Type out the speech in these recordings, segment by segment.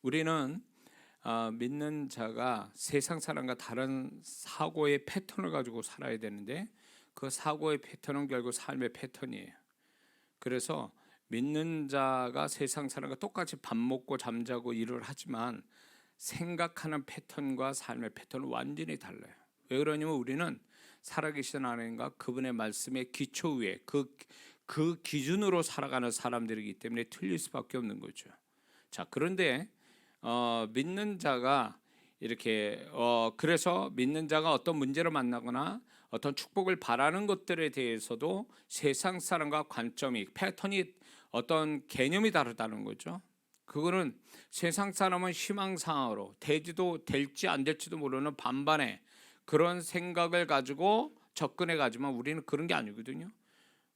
우리는 믿는 자가 세상 사람과 다른 사고의 패턴을 가지고 살아야 되는데 그 사고의 패턴은 결국 삶의 패턴이에요. 그래서 믿는 자가 세상 사람과 똑같이 밥 먹고 잠자고 일을 하지만 생각하는 패턴과 삶의 패턴은 완전히 달라요. 왜 그러냐면 우리는 살아계신 하나님과 그분의 말씀의 기초 위에 그 기준으로 살아가는 사람들이기 때문에 틀릴 수밖에 없는 거죠. 자, 그런데 믿는 자가 이렇게 그래서 믿는 자가 어떤 문제를 만나거나 어떤 축복을 바라는 것들에 대해서도 세상 사람과 관점이 패턴이 어떤 개념이 다르다는 거죠. 그거는 세상 사람은 희망사항으로 되지도 될지 안 될지도 모르는 반반의 그런 생각을 가지고 접근해 가지만 우리는 그런 게 아니거든요.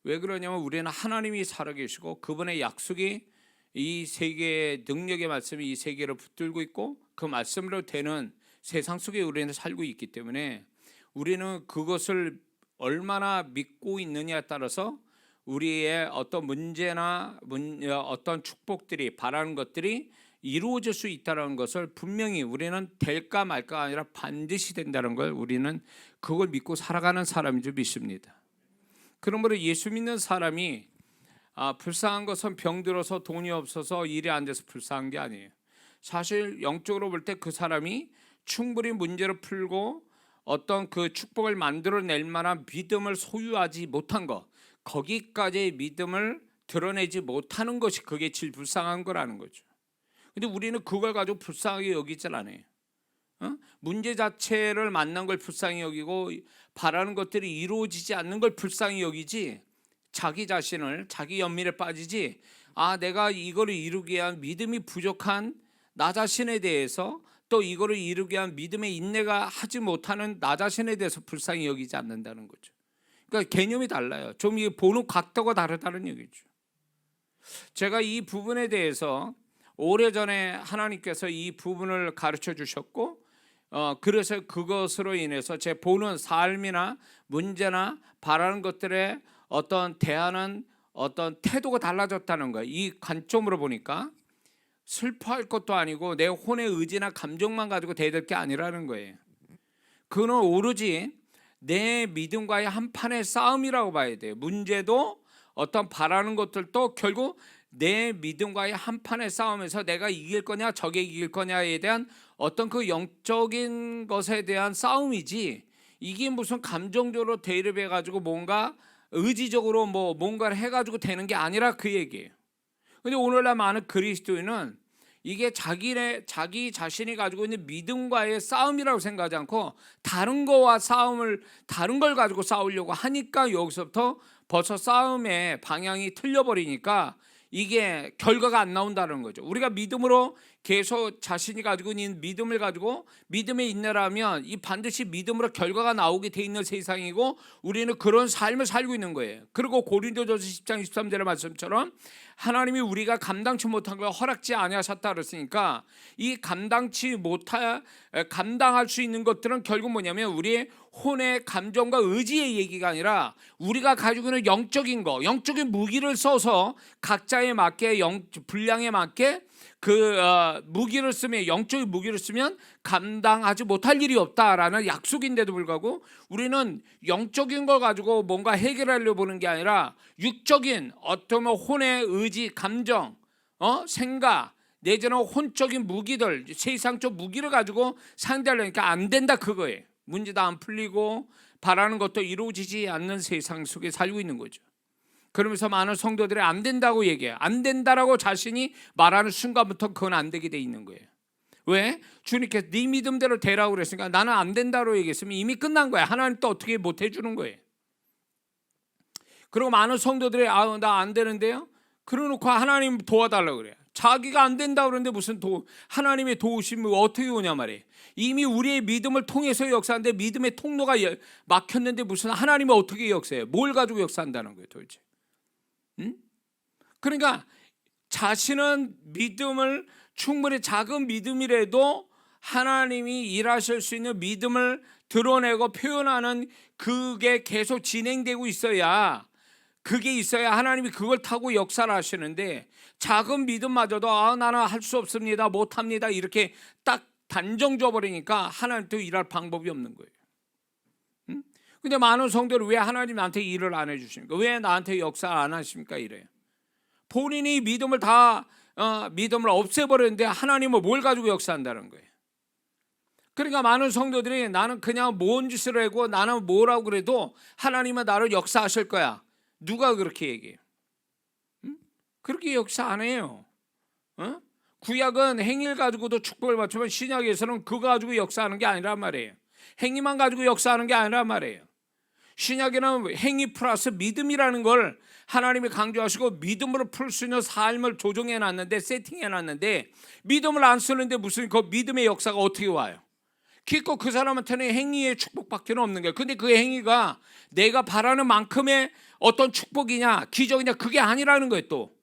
왜 그러냐면 우리는 하나님이 살아계시고 그분의 약속이 이 세계의 능력의 말씀이 이 세계를 붙들고 있고 그 말씀으로 되는 세상 속에 우리는 살고 있기 때문에 우리는 그것을 얼마나 믿고 있느냐에 따라서 우리의 어떤 문제나 어떤 축복들이 바라는 것들이 이루어질 수 있다는 것을 분명히 우리는 될까 말까 아니라 반드시 된다는 걸 우리는 그걸 믿고 살아가는 사람인 줄 믿습니다. 그러므로 예수 믿는 사람이 불쌍한 것은 병들어서 돈이 없어서 일이 안 돼서 불쌍한 게 아니에요. 사실 영적으로 볼 때 그 사람이 충분히 문제를 풀고 어떤 그 축복을 만들어낼 만한 믿음을 소유하지 못한 것, 거기까지의 믿음을 드러내지 못하는 것이 그게 제일 불쌍한 거라는 거죠. 근데 우리는 그걸 가지고 불쌍하게 여기질 않아요. 문제 자체를 만난 걸 불쌍히 여기고 바라는 것들이 이루어지지 않는 걸 불쌍히 여기지 자기 자신을 자기 연민에 빠지지 내가 이거를 이루기 위한 믿음이 부족한 나 자신에 대해서 또 이거를 이루기 위한 믿음의 인내가 하지 못하는 나 자신에 대해서 불쌍히 여기지 않는다는 거죠. 그러니까 개념이 달라요. 좀 이게 보는 각도가 다르다는 얘기죠. 제가 이 부분에 대해서 오래전에 하나님께서 이 부분을 가르쳐 주셨고 그래서 그것으로 인해서 제 보는 삶이나 문제나 바라는 것들에 어떤 대하는 어떤 태도가 달라졌다는 거예요. 이 관점으로 보니까 슬퍼할 것도 아니고 내 혼의 의지나 감정만 가지고 대될 게 아니라는 거예요. 그는 오로지 내 믿음과의 한판의 싸움이라고 봐야 돼요. 문제도 어떤 바라는 것들도 결국 내 믿음과의 한판의 싸움에서 내가 이길 거냐 적에 이길 거냐에 대한 어떤 그 영적인 것에 대한 싸움이지 이게 무슨 감정적으로 대립해 가지고 뭔가 의지적으로 뭔가를 해가지고 되는 게 아니라 그 얘기예요. 근데 오늘날 많은 그리스도인은 이게 자기 자신이 가지고 있는 믿음과의 싸움이라고 생각하지 않고 다른 거와 다른 걸 가지고 싸우려고 하니까 여기서부터 벌써 싸움의 방향이 틀려버리니까 이게 결과가 안 나온다는 거죠. 우리가 믿음으로 계속 자신이 가지고 있는 믿음을 가지고 믿음의 인내라면 이 반드시 믿음으로 결과가 나오게 돼 있는 세상이고 우리는 그런 삶을 살고 있는 거예요. 그리고 고린도전서 10장 23절의 말씀처럼 하나님이 우리가 감당치 못한 걸 허락지 아니하셨다 그랬으니까 이 감당할 수 있는 것들은 결국 뭐냐면 우리의 혼의 감정과 의지의 얘기가 아니라 우리가 가지고 있는 영적인 무기를 써서 각자에 맞게 분량에 맞게 무기를 쓰면 영적인 무기를 쓰면 감당하지 못할 일이 없다라는 약속인데도 불구하고 우리는 영적인 걸 가지고 뭔가 해결하려고 보는 게 아니라 육적인 어떤 혼의 의지, 감정, 생각 내지는 혼적인 무기들, 세상적 무기를 가지고 상대하려니까 안 된다 그거예요. 문제도 안 풀리고 바라는 것도 이루어지지 않는 세상 속에 살고 있는 거죠. 그러면서 많은 성도들이 안 된다고 얘기해요. 안 된다라고 자신이 말하는 순간부터 그건 안 되게 돼 있는 거예요. 왜? 주님께서 네 믿음대로 되라고 그랬으니까 나는 안 된다고 얘기했으면 이미 끝난 거야. 하나님 또 어떻게 못 해주는 거예요. 그리고 많은 성도들이 나 안 되는데요. 그러놓고 하나님 도와달라고 그래요. 자기가 안 된다고 그러는데 무슨 하나님의 도우심이 어떻게 오냐 말이에요. 이미 우리의 믿음을 통해서 역사하는데 믿음의 통로가 막혔는데 무슨 하나님이 어떻게 역사해요. 뭘 가지고 역사한다는 거예요 도대체. 그러니까 자신은 믿음을 충분히 작은 믿음이라도 하나님이 일하실 수 있는 믿음을 드러내고 표현하는 그게 계속 진행되고 있어야 그게 있어야 하나님이 그걸 타고 역사를 하시는데, 작은 믿음마저도 나는 할 수 없습니다, 못합니다 이렇게 딱 단정 줘버리니까 하나님도 일할 방법이 없는 거예요. 근데 많은 성도들 왜 하나님 나한테 일을 안 해주십니까? 왜 나한테 역사 안 하십니까? 이래요. 본인이 믿음을 믿음을 없애버렸는데 하나님은 뭘 가지고 역사한다는 거예요. 그러니까 많은 성도들이 나는 그냥 뭔 짓을 하고 나는 뭐라고 그래도 하나님은 나를 역사하실 거야. 누가 그렇게 얘기해요? 그렇게 역사 안 해요. 구약은 행위를 가지고도 축복을 받지만 신약에서는 그거 가지고 역사하는 게 아니란 말이에요. 행위만 가지고 역사하는 게 아니란 말이에요. 신약에는 행위 플러스 믿음이라는 걸 하나님이 강조하시고 믿음으로 풀 수 있는 삶을 조정해 놨는데, 세팅해 놨는데, 믿음을 안 쓰는데 무슨 그 믿음의 역사가 어떻게 와요? 기껏 그 사람한테는 행위의 축복밖에 없는 거예요. 근데 그 행위가 내가 바라는 만큼의 어떤 축복이냐 기적이냐 그게 아니라는 거예요. 또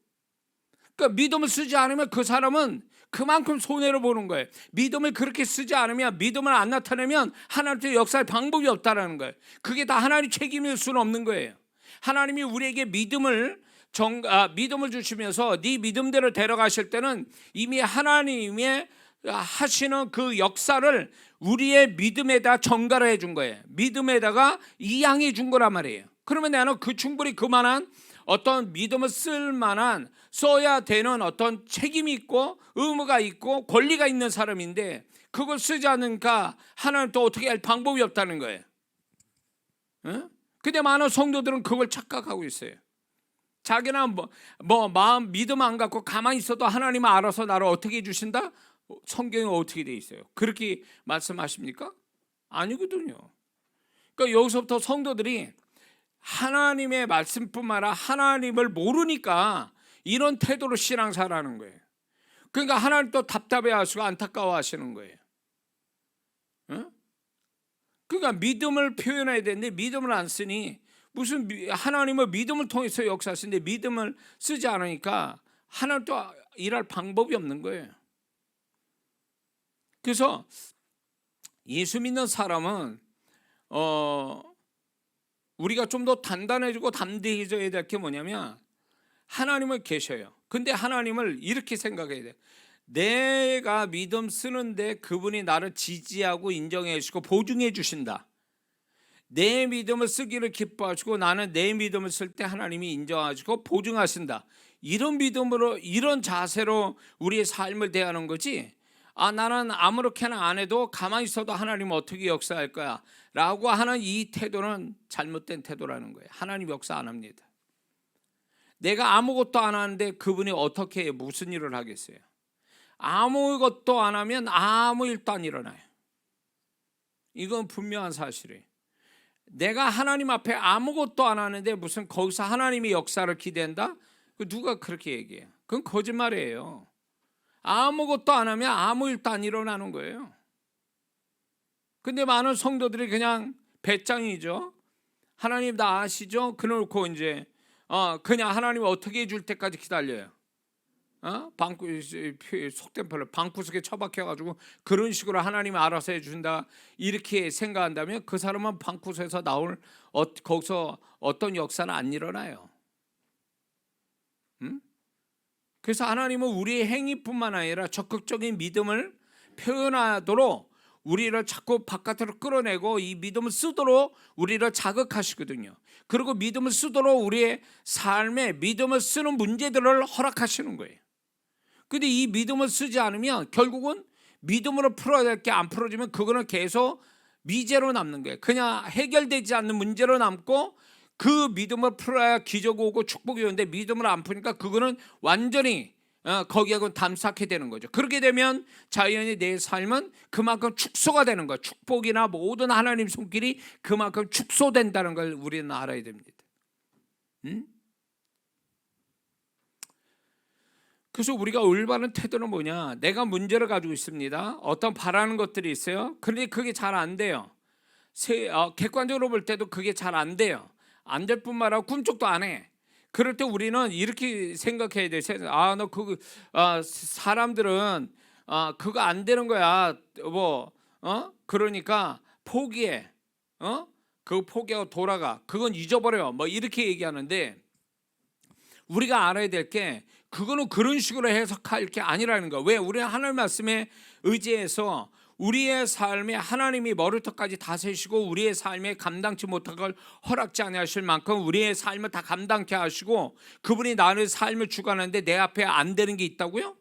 그러니까 믿음을 쓰지 않으면 그 사람은 그만큼 손해를 보는 거예요. 믿음을 그렇게 쓰지 않으면, 믿음을 안 나타내면 하나님의 역사할 방법이 없다라는 거예요. 그게 다 하나님 책임일 수는 없는 거예요. 하나님이 우리에게 믿음을 주시면서 네 믿음대로 데려가실 때는 이미 하나님의 하시는 그 역사를 우리의 믿음에다 전가를 해준 거예요. 믿음에다가 이양해 준 거란 말이에요. 그러면 나는 충분히 그만한 어떤 믿음을 쓸 만한, 써야 되는 어떤 책임이 있고 의무가 있고 권리가 있는 사람인데, 그걸 쓰지 않으니까 하나님 또 어떻게 할 방법이 없다는 거예요. 근데 많은 성도들은 그걸 착각하고 있어요. 자기는 마음 믿음 안 갖고 가만히 있어도 하나님은 알아서 나를 어떻게 해주신다? 성경에 어떻게 돼 있어요? 그렇게 말씀하십니까? 아니거든요. 그러니까 여기서부터 성도들이 하나님의 말씀뿐만 아니라 하나님을 모르니까 이런 태도로 신앙생활하는 거예요. 그러니까 하나님도 답답해하시고 안타까워하시는 거예요. 그러니까 믿음을 표현해야 되는데 믿음을 안 쓰니, 무슨 하나님은 믿음을 통해서 역사하시는데 믿음을 쓰지 않으니까 하나님도 일할 방법이 없는 거예요. 그래서 예수 믿는 사람은 우리가 좀 더 단단해지고 담대해져야 될 게 뭐냐면, 하나님은 계셔요. 근데 하나님을 이렇게 생각해야 돼요. 내가 믿음 쓰는데 그분이 나를 지지하고 인정해 주시고 보증해 주신다. 내 믿음을 쓰기를 기뻐하시고 나는 내 믿음을 쓸 때 하나님이 인정하시고 보증하신다. 이런 믿음으로, 이런 자세로 우리의 삶을 대하는 거지, 나는 아무렇게나 안 해도 가만히 있어도 하나님은 어떻게 역사할 거야 라고 하는 이 태도는 잘못된 태도라는 거예요. 하나님 역사 안 합니다. 내가 아무것도 안 하는데 그분이 어떻게 무슨 일을 하겠어요? 아무것도 안 하면 아무 일도 안 일어나요. 이건 분명한 사실이에요. 내가 하나님 앞에 아무것도 안 하는데 무슨 거기서 하나님의 역사를 기대한다? 누가 그렇게 얘기해요? 그건 거짓말이에요. 아무것도 안 하면 아무 일도 안 일어나는 거예요. 근데 많은 성도들이 그냥 배짱이죠. 하나님 다 아시죠? 그놓고 이제 그냥 하나님 어떻게 해줄 때까지 기다려요. 속된 말로 방구석에 처박혀가지고 그런 식으로 하나님이 알아서 해준다 이렇게 생각한다면 그 사람은 방구석에서 나올 거기서 어떤 역사는 안 일어나요. 그래서 하나님은 우리의 행위뿐만 아니라 적극적인 믿음을 표현하도록 우리를 자꾸 바깥으로 끌어내고 이 믿음을 쓰도록 우리를 자극하시거든요. 그리고 믿음을 쓰도록 우리의 삶에 믿음을 쓰는 문제들을 허락하시는 거예요. 근데 이 믿음을 쓰지 않으면 결국은 믿음으로 풀어야 될 게 안 풀어지면 그거는 계속 미제로 남는 거예요. 그냥 해결되지 않는 문제로 남고, 그 믿음을 풀어야 기적이 오고 축복이 오는데 믿음을 안 푸니까 그거는 완전히 거기하고 담쌓게 되는 거죠. 그렇게 되면 자연히 내 삶은 그만큼 축소가 되는 거예요. 축복이나 모든 하나님 손길이 그만큼 축소된다는 걸 우리는 알아야 됩니다. 그래서 우리가 올바른 태도는 뭐냐? 내가 문제를 가지고 있습니다. 어떤 바라는 것들이 있어요. 그런데 그게 잘 안 돼요. 객관적으로 볼 때도 그게 잘 안 돼요. 안 될 뿐만 아니라 꿈쩍도 안 해. 그럴 때 우리는 이렇게 생각해야 돼. 너 사람들은 그거 안 되는 거야. 그러니까 포기해. 그거 포기하고 돌아가. 그건 잊어버려. 이렇게 얘기하는데, 우리가 알아야 될 게 그거는 그런 식으로 해석할 게 아니라는 거예요. 왜? 우리는 하나님 말씀에 의지해서 우리의 삶에 하나님이 머리부터까지 다스리시고 우리의 삶에 감당치 못할 걸 허락지 않으실 만큼 우리의 삶을 다 감당케 하시고 그분이 나의 삶을 주관하는데 내 앞에 안 되는 게 있다고요?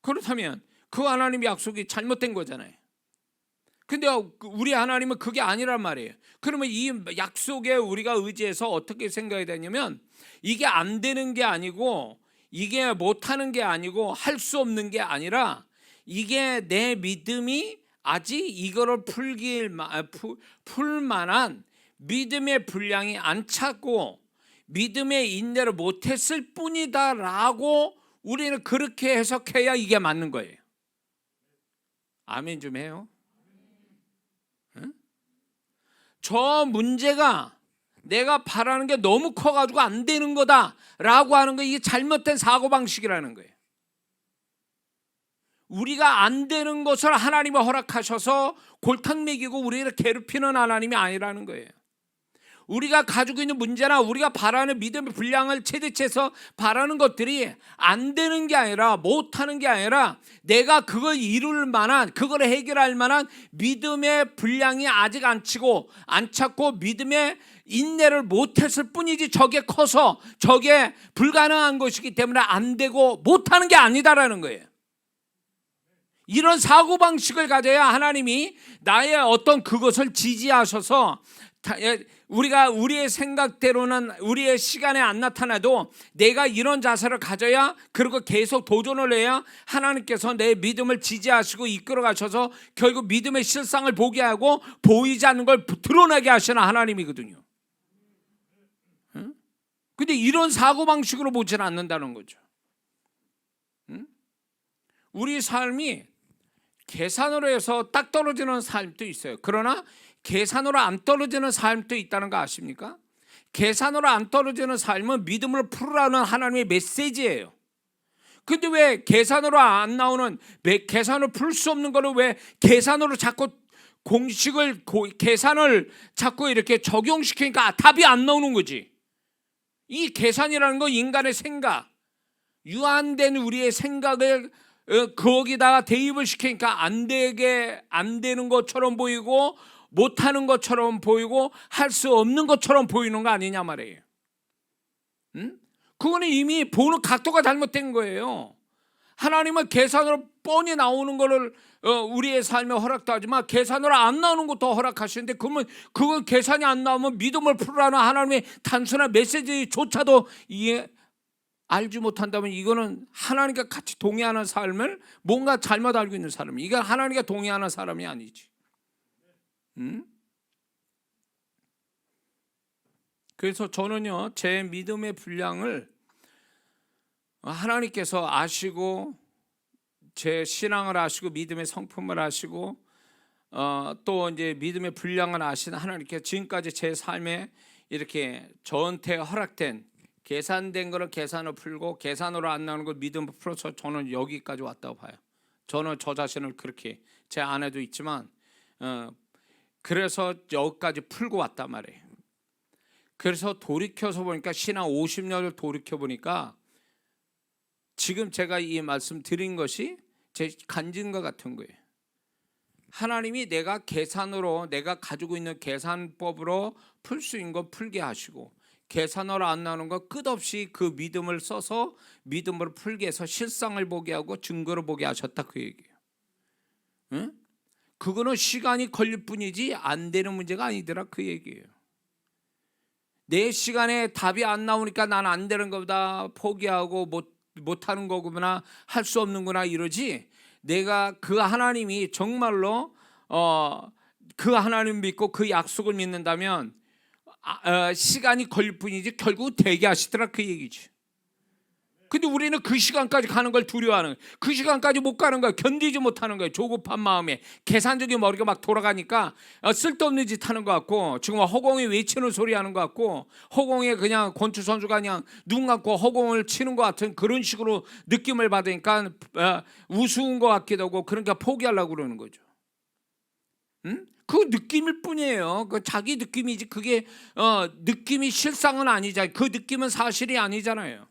그렇다면 그 하나님의 약속이 잘못된 거잖아요. 근데 우리 하나님은 그게 아니란 말이에요. 그러면 이 약속에 우리가 의지해서 어떻게 생각해야 되냐면 이게 안 되는 게 아니고 이게 못하는 게 아니고 할 수 없는 게 아니라 이게 내 믿음이 아직 이거를 풀 만한 믿음의 분량이 안 찼고 믿음의 인내를 못했을 뿐이다라고 우리는 그렇게 해석해야 이게 맞는 거예요. 아멘 좀 해요. 저 문제가 내가 바라는 게 너무 커가지고 안 되는 거다라고 하는 거, 이게 잘못된 사고방식이라는 거예요. 우리가 안 되는 것을 하나님이 허락하셔서 골탕 먹이고 우리를 괴롭히는 하나님이 아니라는 거예요. 우리가 가지고 있는 문제나 우리가 바라는 믿음의 분량을 최대치해서 바라는 것들이 안 되는 게 아니라 못하는 게 아니라 내가 그걸 이룰 만한, 그걸 해결할 만한 믿음의 분량이 아직 안 찼고 믿음의 인내를 못했을 뿐이지 저게 커서 저게 불가능한 것이기 때문에 안 되고 못하는 게 아니다라는 거예요. 이런 사고방식을 가져야 하나님이 나의 어떤 그것을 지지하셔서 우리가 우리의 생각대로는 우리의 시간에 안 나타나도 내가 이런 자세를 가져야, 그리고 계속 도전을 해야 하나님께서 내 믿음을 지지하시고 이끌어 가셔서 결국 믿음의 실상을 보게 하고 보이지 않는 걸 드러나게 하시는 하나님이거든요. 근데 이런 사고방식으로 보지는 않는다는 거죠. 우리 삶이 계산으로 해서 딱 떨어지는 삶도 있어요. 그러나 계산으로 안 떨어지는 삶도 있다는 거 아십니까? 계산으로 안 떨어지는 삶은 믿음을 풀으라는 하나님의 메시지예요. 근데 왜 계산으로 안 나오는, 계산으로 풀 수 없는 거를 왜 계산으로 자꾸 계산을 자꾸 이렇게 적용시키니까 답이 안 나오는 거지. 이 계산이라는 건 인간의 생각, 유한된 우리의 생각을 거기다가 대입을 시키니까 안 되는 것처럼 보이고 못하는 것처럼 보이고 할 수 없는 것처럼 보이는 거 아니냐 말이에요. 그거는 이미 보는 각도가 잘못된 거예요. 하나님은 계산으로 뻔히 나오는 거를 우리의 삶에 허락도 하지만 계산으로 안 나오는 것도 허락하시는데, 그러면 그건 계산이 안 나오면 믿음을 풀으라는 하나님의 단순한 메시지조차도 알지 못한다면 이거는 하나님과 같이 동의하는 삶을 뭔가 잘못 알고 있는 사람이, 이건 하나님과 동의하는 사람이 아니지. 그래서 저는요, 제 믿음의 분량을 하나님께서 아시고 제 신앙을 아시고 믿음의 성품을 아시고 또 이제 믿음의 분량을 아시는 하나님께서 지금까지 제 삶에 이렇게 저한테 허락된, 계산된 거를 계산으로 풀고 계산으로 안 나오는 걸 믿음으로 풀어서 저는 여기까지 왔다고 봐요. 저는 저 자신을 그렇게, 제 아내도 있지만 그래서 여기까지 풀고 왔단 말이에요. 그래서 돌이켜서 보니까 신앙 50년을 돌이켜 보니까 지금 제가 이 말씀 드린 것이 제 간증과 같은 거예요. 하나님이 내가 계산으로, 내가 가지고 있는 계산법으로 풀 수 있는 거 풀게 하시고 계산으로 안 나오는 거 끝없이 그 믿음을 써서 믿음으로 풀게 해서 실상을 보게 하고 증거를 보게 하셨다, 그 얘기예요. 응? 그거는 시간이 걸릴 뿐이지 안 되는 문제가 아니더라, 그 얘기예요. 내 시간에 답이 안 나오니까 난 안 되는 거다, 포기하고 못하는 거구나, 할 수 없는구나 이러지, 내가 그 하나님이 정말로 그 하나님 믿고 그 약속을 믿는다면 시간이 걸릴 뿐이지 결국 되게 하시더라, 그 얘기지. 근데 우리는 그 시간까지 가는 걸 두려워하는 거예요. 그 시간까지 못 가는 거예요. 견디지 못하는 거예요. 조급한 마음에 계산적인 머리가 막 돌아가니까 쓸데없는 짓 하는 것 같고, 지금 허공에 외치는 소리 하는 것 같고, 허공에 그냥 권투 선수가 그냥 눈 감고 허공을 치는 것 같은 그런 식으로 느낌을 받으니까 우스운 것 같기도 하고, 그러니까 포기하려고 그러는 거죠. 그 느낌일 뿐이에요. 그 자기 느낌이지 그게 느낌이 실상은 아니잖아요. 그 느낌은 사실이 아니잖아요.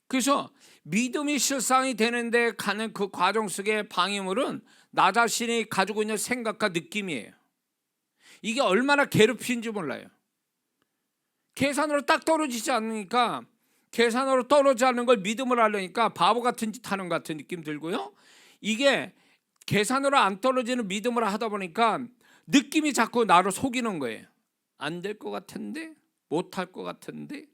그래서 믿음이 실상이 되는데 가는 그 과정 속의 방해물은 나 자신이 가지고 있는 생각과 느낌이에요. 이게 얼마나 괴롭힌지 몰라요. 계산으로 딱 떨어지지 않으니까, 계산으로 떨어지지 않는 걸 믿음을 하려니까 바보 같은 짓 하는 것 같은 느낌 들고요. 이게 계산으로 안 떨어지는 믿음을 하다 보니까 느낌이 자꾸 나를 속이는 거예요. 안 될 것 같은데, 못할 것 같은데,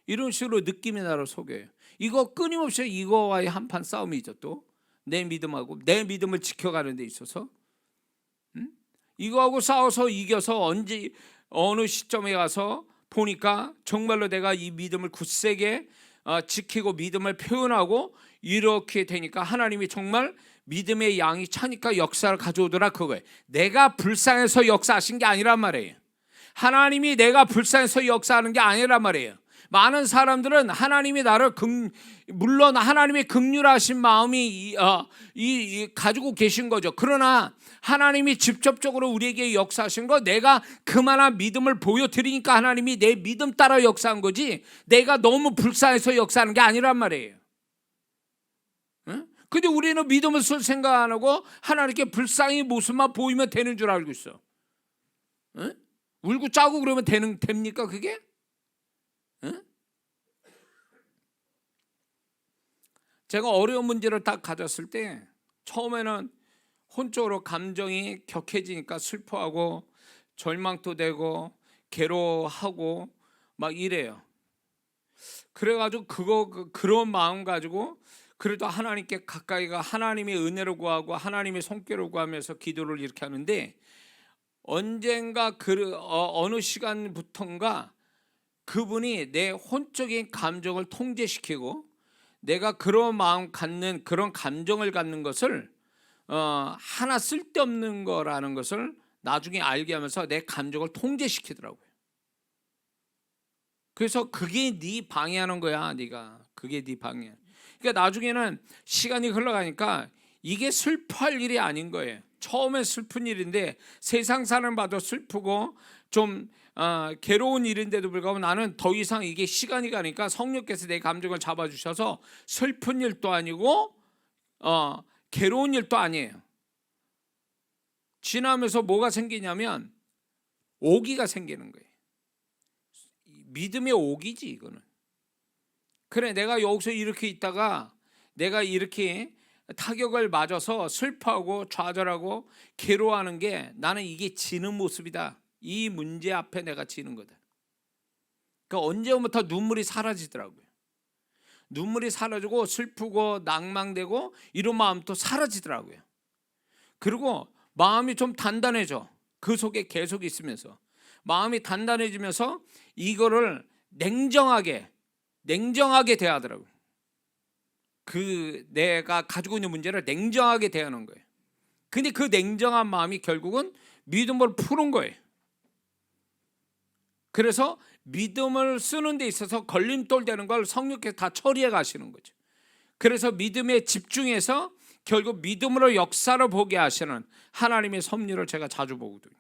이런 식으로 느낌이 나를 속여요. 이거 끊임없이 이거와의 한판 싸움이죠. 또 내 믿음하고 내 믿음을 지켜가는 데 있어서 이거하고 싸워서 이겨서 언제 어느 시점에 가서 보니까 정말로 내가 이 믿음을 굳세게 지키고 믿음을 표현하고 이렇게 되니까 하나님이 정말 믿음의 양이 차니까 역사를 가져오더라 그거예요. 내가 불쌍해서 역사하신 게 아니란 말이에요. 하나님이 내가 불쌍해서 역사하는 게 아니란 말이에요. 많은 사람들은 하나님이 나를 물론 하나님의 긍휼하신 마음이 가지고 계신 거죠. 그러나 하나님이 직접적으로 우리에게 역사하신 거 내가 그만한 믿음을 보여드리니까 하나님이 내 믿음 따라 역사한 거지 내가 너무 불쌍해서 역사하는 게 아니란 말이에요. 근데 우리는 믿음을 쓸 생각 안 하고 하나님께 불쌍히 모습만 보이면 되는 줄 알고 있어. 울고 짜고 그러면 됩니까 그게? 제가 어려운 문제를 딱 가졌을 때 처음에는 혼적으로 감정이 격해지니까 슬퍼하고 절망도 되고 괴로워하고 막 이래요. 그래가지고 그런 마음 가지고 그래도 하나님께 가까이가 하나님의 은혜를 구하고 하나님의 손길을 구하면서 기도를 이렇게 하는데 언젠가 어느 시간부턴가 그분이 내 혼적인 감정을 통제시키고 내가 그런 마음 갖는 그런 감정을 갖는 것을 하나 쓸데없는 거라는 것을 나중에 알게 하면서 내 감정을 통제시키더라고요. 그래서 그게 네 방해하는 거야. 네가 그게 네 방해. 그러니까 나중에는 시간이 흘러가니까 이게 슬퍼할 일이 아닌 거예요. 처음엔 슬픈 일인데 세상 사람 봐도 슬프고 좀 괴로운 일인데도 불구하고 나는 더 이상 이게 시간이 가니까 성령께서 내 감정을 잡아주셔서 슬픈 일도 아니고 괴로운 일도 아니에요. 지나면서 뭐가 생기냐면 오기가 생기는 거예요. 믿음의 오기지 이거는. 그래 내가 여기서 이렇게 있다가 내가 이렇게 타격을 맞아서 슬퍼하고 좌절하고 괴로워하는 게 나는 이게 지는 모습이다. 이 문제 앞에 내가 지는 거다. 그러니까 언제부터 눈물이 사라지더라고요. 눈물이 사라지고 슬프고 낭망되고 이런 마음도 사라지더라고요. 그리고 마음이 좀 단단해져. 그 속에 계속 있으면서 마음이 단단해지면서 이거를 냉정하게 대하더라고요. 내가 가지고 있는 문제를 냉정하게 대하는 거예요. 근데 그 냉정한 마음이 결국은 믿음을 푸는 거예요. 그래서 믿음을 쓰는 데 있어서 걸림돌 되는 걸 성령께서 다 처리해 가시는 거죠. 그래서 믿음에 집중해서 결국 믿음으로 역사를 보게 하시는 하나님의 섭리를 제가 자주 보거든요.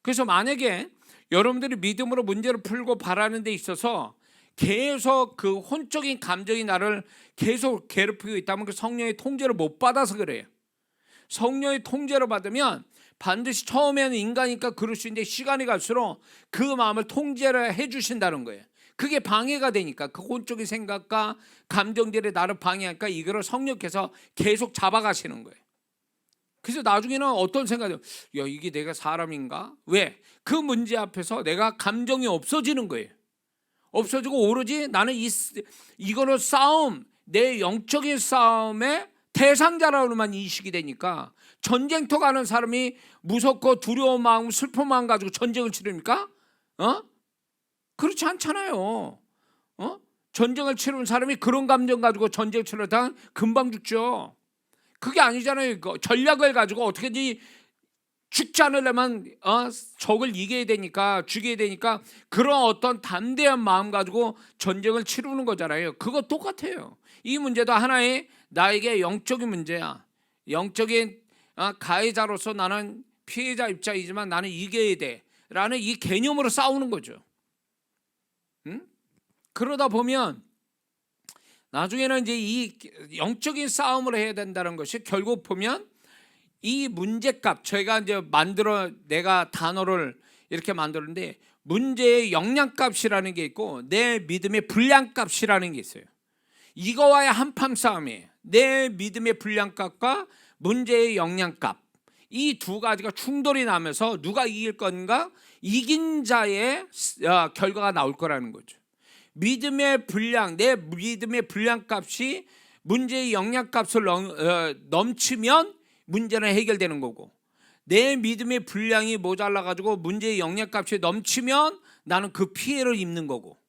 그래서 만약에 여러분들이 믿음으로 문제를 풀고 바라는 데 있어서 계속 그 혼적인 감정이 나를 계속 괴롭히고 있다면 그 성령의 통제를 못 받아서 그래요. 성령의 통제를 받으면 반드시 처음에는 인간이니까 그럴 수 있는데 시간이 갈수록 그 마음을 통제를 해주신다는 거예요. 그게 방해가 되니까 그 혼적인 생각과 감정들이 나를 방해하니까 이거를 성령께서 계속 잡아가시는 거예요. 그래서 나중에는 어떤 생각이 야 이게 내가 사람인가? 왜? 그 문제 앞에서 내가 감정이 없어지는 거예요. 없어지고 오로지 나는 이거를 내 영적인 싸움의 대상자라고만 인식이 되니까 전쟁터 가는 사람이 무섭고 두려운 마음, 슬픈 마음 가지고 전쟁을 치릅니까? 그렇지 않잖아요. 전쟁을 치르는 사람이 그런 감정 가지고 전쟁을 치르다 금방 죽죠. 그게 아니잖아요. 전략을 가지고 어떻게든지 죽지 않으려면 적을 이겨야 되니까, 죽여야 되니까 그런 어떤 담대한 마음 가지고 전쟁을 치르는 거잖아요. 그거 똑같아요. 이 문제도 하나의 나에게 영적인 문제야. 영적인 가해자로서 나는 피해자 입장이지만 나는 이겨야 돼라는 이 개념으로 싸우는 거죠. 그러다 보면 나중에는 이제 이 영적인 싸움을 해야 된다는 것이 결국 보면 이 문제값, 저희가 이제 내가 단어를 이렇게 만들었는데 문제의 영양값이라는 게 있고 내 믿음의 분량값이라는 게 있어요. 이거와의 한판 싸움이에요. 내 믿음의 분량값과 문제의 영양값, 이 두 가지가 충돌이 나면서 누가 이길 건가? 이긴 자의 결과가 나올 거라는 거죠. 믿음의 분량, 내 믿음의 분량값이 문제의 영양값을 넘치면 문제는 해결되는 거고, 내 믿음의 분량이 모자라 가지고 문제의 영양값이 넘치면 나는 그 피해를 입는 거고,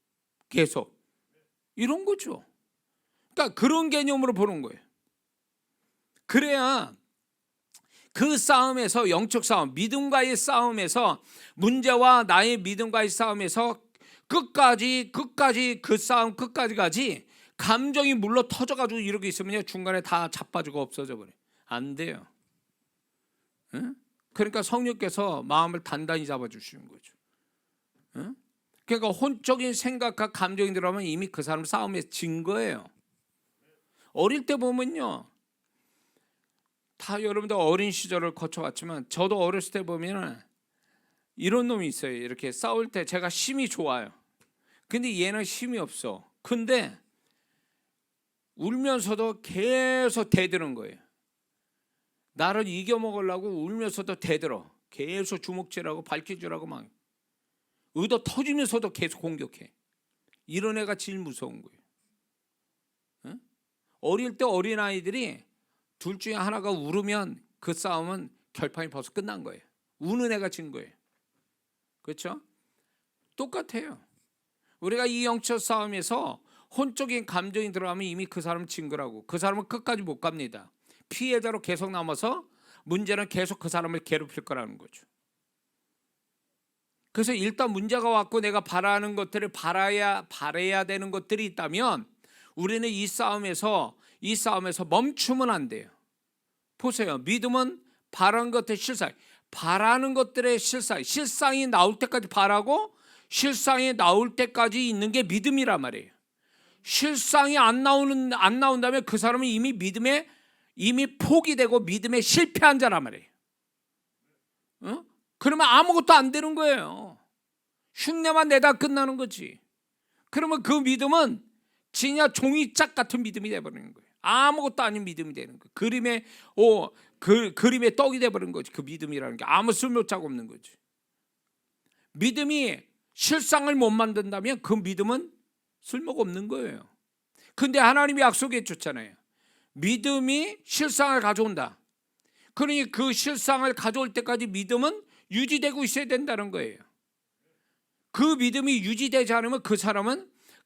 계속 이런 거죠. 그러니까 그런 개념으로 보는 거예요. 그래야 그 싸움에서, 영적 싸움, 믿음과의 싸움에서, 문제와 나의 믿음과의 싸움에서 끝까지 그 싸움 끝까지 가지, 감정이 물러 터져가지고 이렇게 있으면 중간에 다 자빠지고 없어져 버려요. 안 돼요. 응? 그러니까 성령께서 마음을 단단히 잡아주시는 거죠. 응? 그러니까 혼적인 생각과 감정이 들어가면 이미 그 사람 싸움에 진 거예요. 어릴 때 보면요, 다 여러분들 어린 시절을 거쳐왔지만 저도 어렸을 때 보면 이런 놈이 있어요. 이렇게 싸울 때 제가 힘이 좋아요. 근데 얘는 힘이 없어. 근데 울면서도 계속 대드는 거예요. 나를 이겨먹으려고 울면서도 대들어. 계속 주먹질하고 발키질하고 막 의도 터지면서도 계속 공격해. 이런 애가 제일 무서운 거예요. 응? 어릴 때 어린아이들이 둘 중에 하나가 울으면 그 싸움은 결판이 벌써 끝난 거예요. 우는 애가 진 거예요. 그렇죠? 똑같아요. 우리가 이 영적 싸움에서 혼적인 감정이 들어가면 이미 그 사람은 진 거라고. 그 사람은 끝까지 못 갑니다. 피해자로 계속 남아서 문제는 계속 그 사람을 괴롭힐 거라는 거죠. 그래서 일단 문제가 왔고 내가 바라는 것들을 바라야 되는 것들이 있다면 우리는 이 싸움에서 멈추면 안 돼요. 보세요. 믿음은 바라는 것들의 실상, 바라는 것들의 실상이 나올 때까지 바라고 실상이 나올 때까지 있는 게 믿음이란 말이에요. 실상이 안 나온다면 그 사람은 이미 포기되고 믿음에 실패한 자란 말이에요. 그러면 아무것도 안 되는 거예요. 흉내만 내다 끝나는 거지. 그러면 그 믿음은 진짜 종이짝 같은 믿음이 돼버리는 거예요. 아무것도 아닌 믿음이 되는 거예요. 그림의 떡이 돼버린 거지. 그 믿음이라는 게 아무 쓸모짝 없는 거지. 믿음이 실상을 못 만든다면 그 믿음은 쓸모가 없는 거예요. 근데 하나님이 약속해 줬잖아요. 믿음이 실상을 가져온다. 그러니 그 실상을 가져올 때까지 믿음은 유지되고 있어야 된다는 거예요. 그 믿음이 유지되지 않으면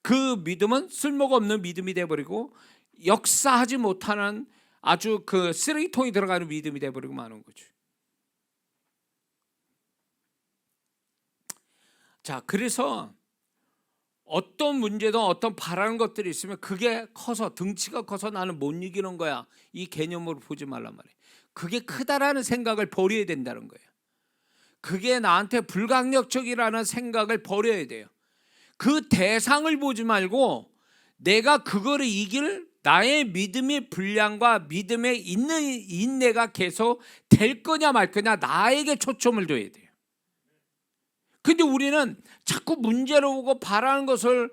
그 믿음은 쓸모가 없는 믿음이 돼버리고 역사하지 못하는 아주 그 쓰레기통이 들어가는 믿음이 돼버리고 마는 거죠. 자, 그래서 어떤 문제든 어떤 바라는 것들이 있으면 그게 커서, 등치가 커서 나는 못 이기는 거야, 이 개념으로 보지 말란 말이에요. 그게 크다라는 생각을 버려야 된다는 거예요. 그게 나한테 불강력적이라는 생각을 버려야 돼요. 그 대상을 보지 말고 내가 그거를 이길 나의 믿음의 분량과 믿음에 있는 인내가 계속 될 거냐 말 거냐, 나에게 초점을 둬야 돼요. 근데 우리는 자꾸 문제를 보고 바라는 것을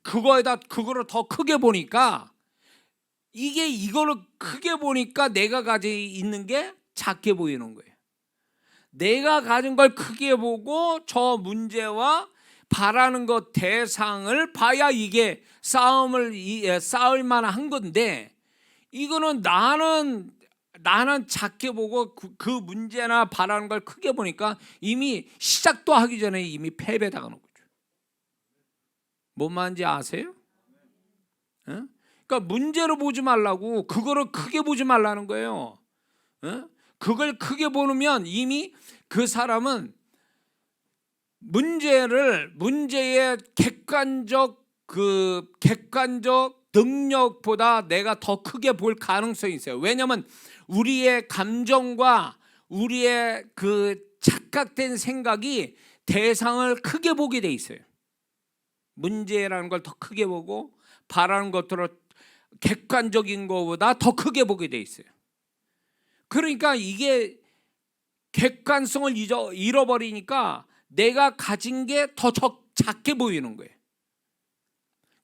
그거를 더 크게 보니까, 이거를 크게 보니까 내가 가지고 있는 게 작게 보이는 거예요. 내가 가진 걸 크게 보고 저 문제와 바라는 것 대상을 봐야 이게 싸울 만한 건데, 이거는 나는 작게 보고 그 문제나 바라는 걸 크게 보니까 이미 시작도 하기 전에 이미 패배당하는 거죠. 뭔 말인지 아세요? 그러니까 문제로 보지 말라고, 그거를 크게 보지 말라는 거예요. 그걸 크게 보면 이미 그 사람은 문제의 객관적 능력보다 내가 더 크게 볼 가능성이 있어요. 왜냐하면 우리의 감정과 우리의 그 착각된 생각이 대상을 크게 보게 돼 있어요. 문제라는 걸 더 크게 보고 바라는 것들을 객관적인 것보다 더 크게 보게 돼 있어요. 그러니까 이게 객관성을 잃어버리니까 내가 가진 게 더 작게 보이는 거예요.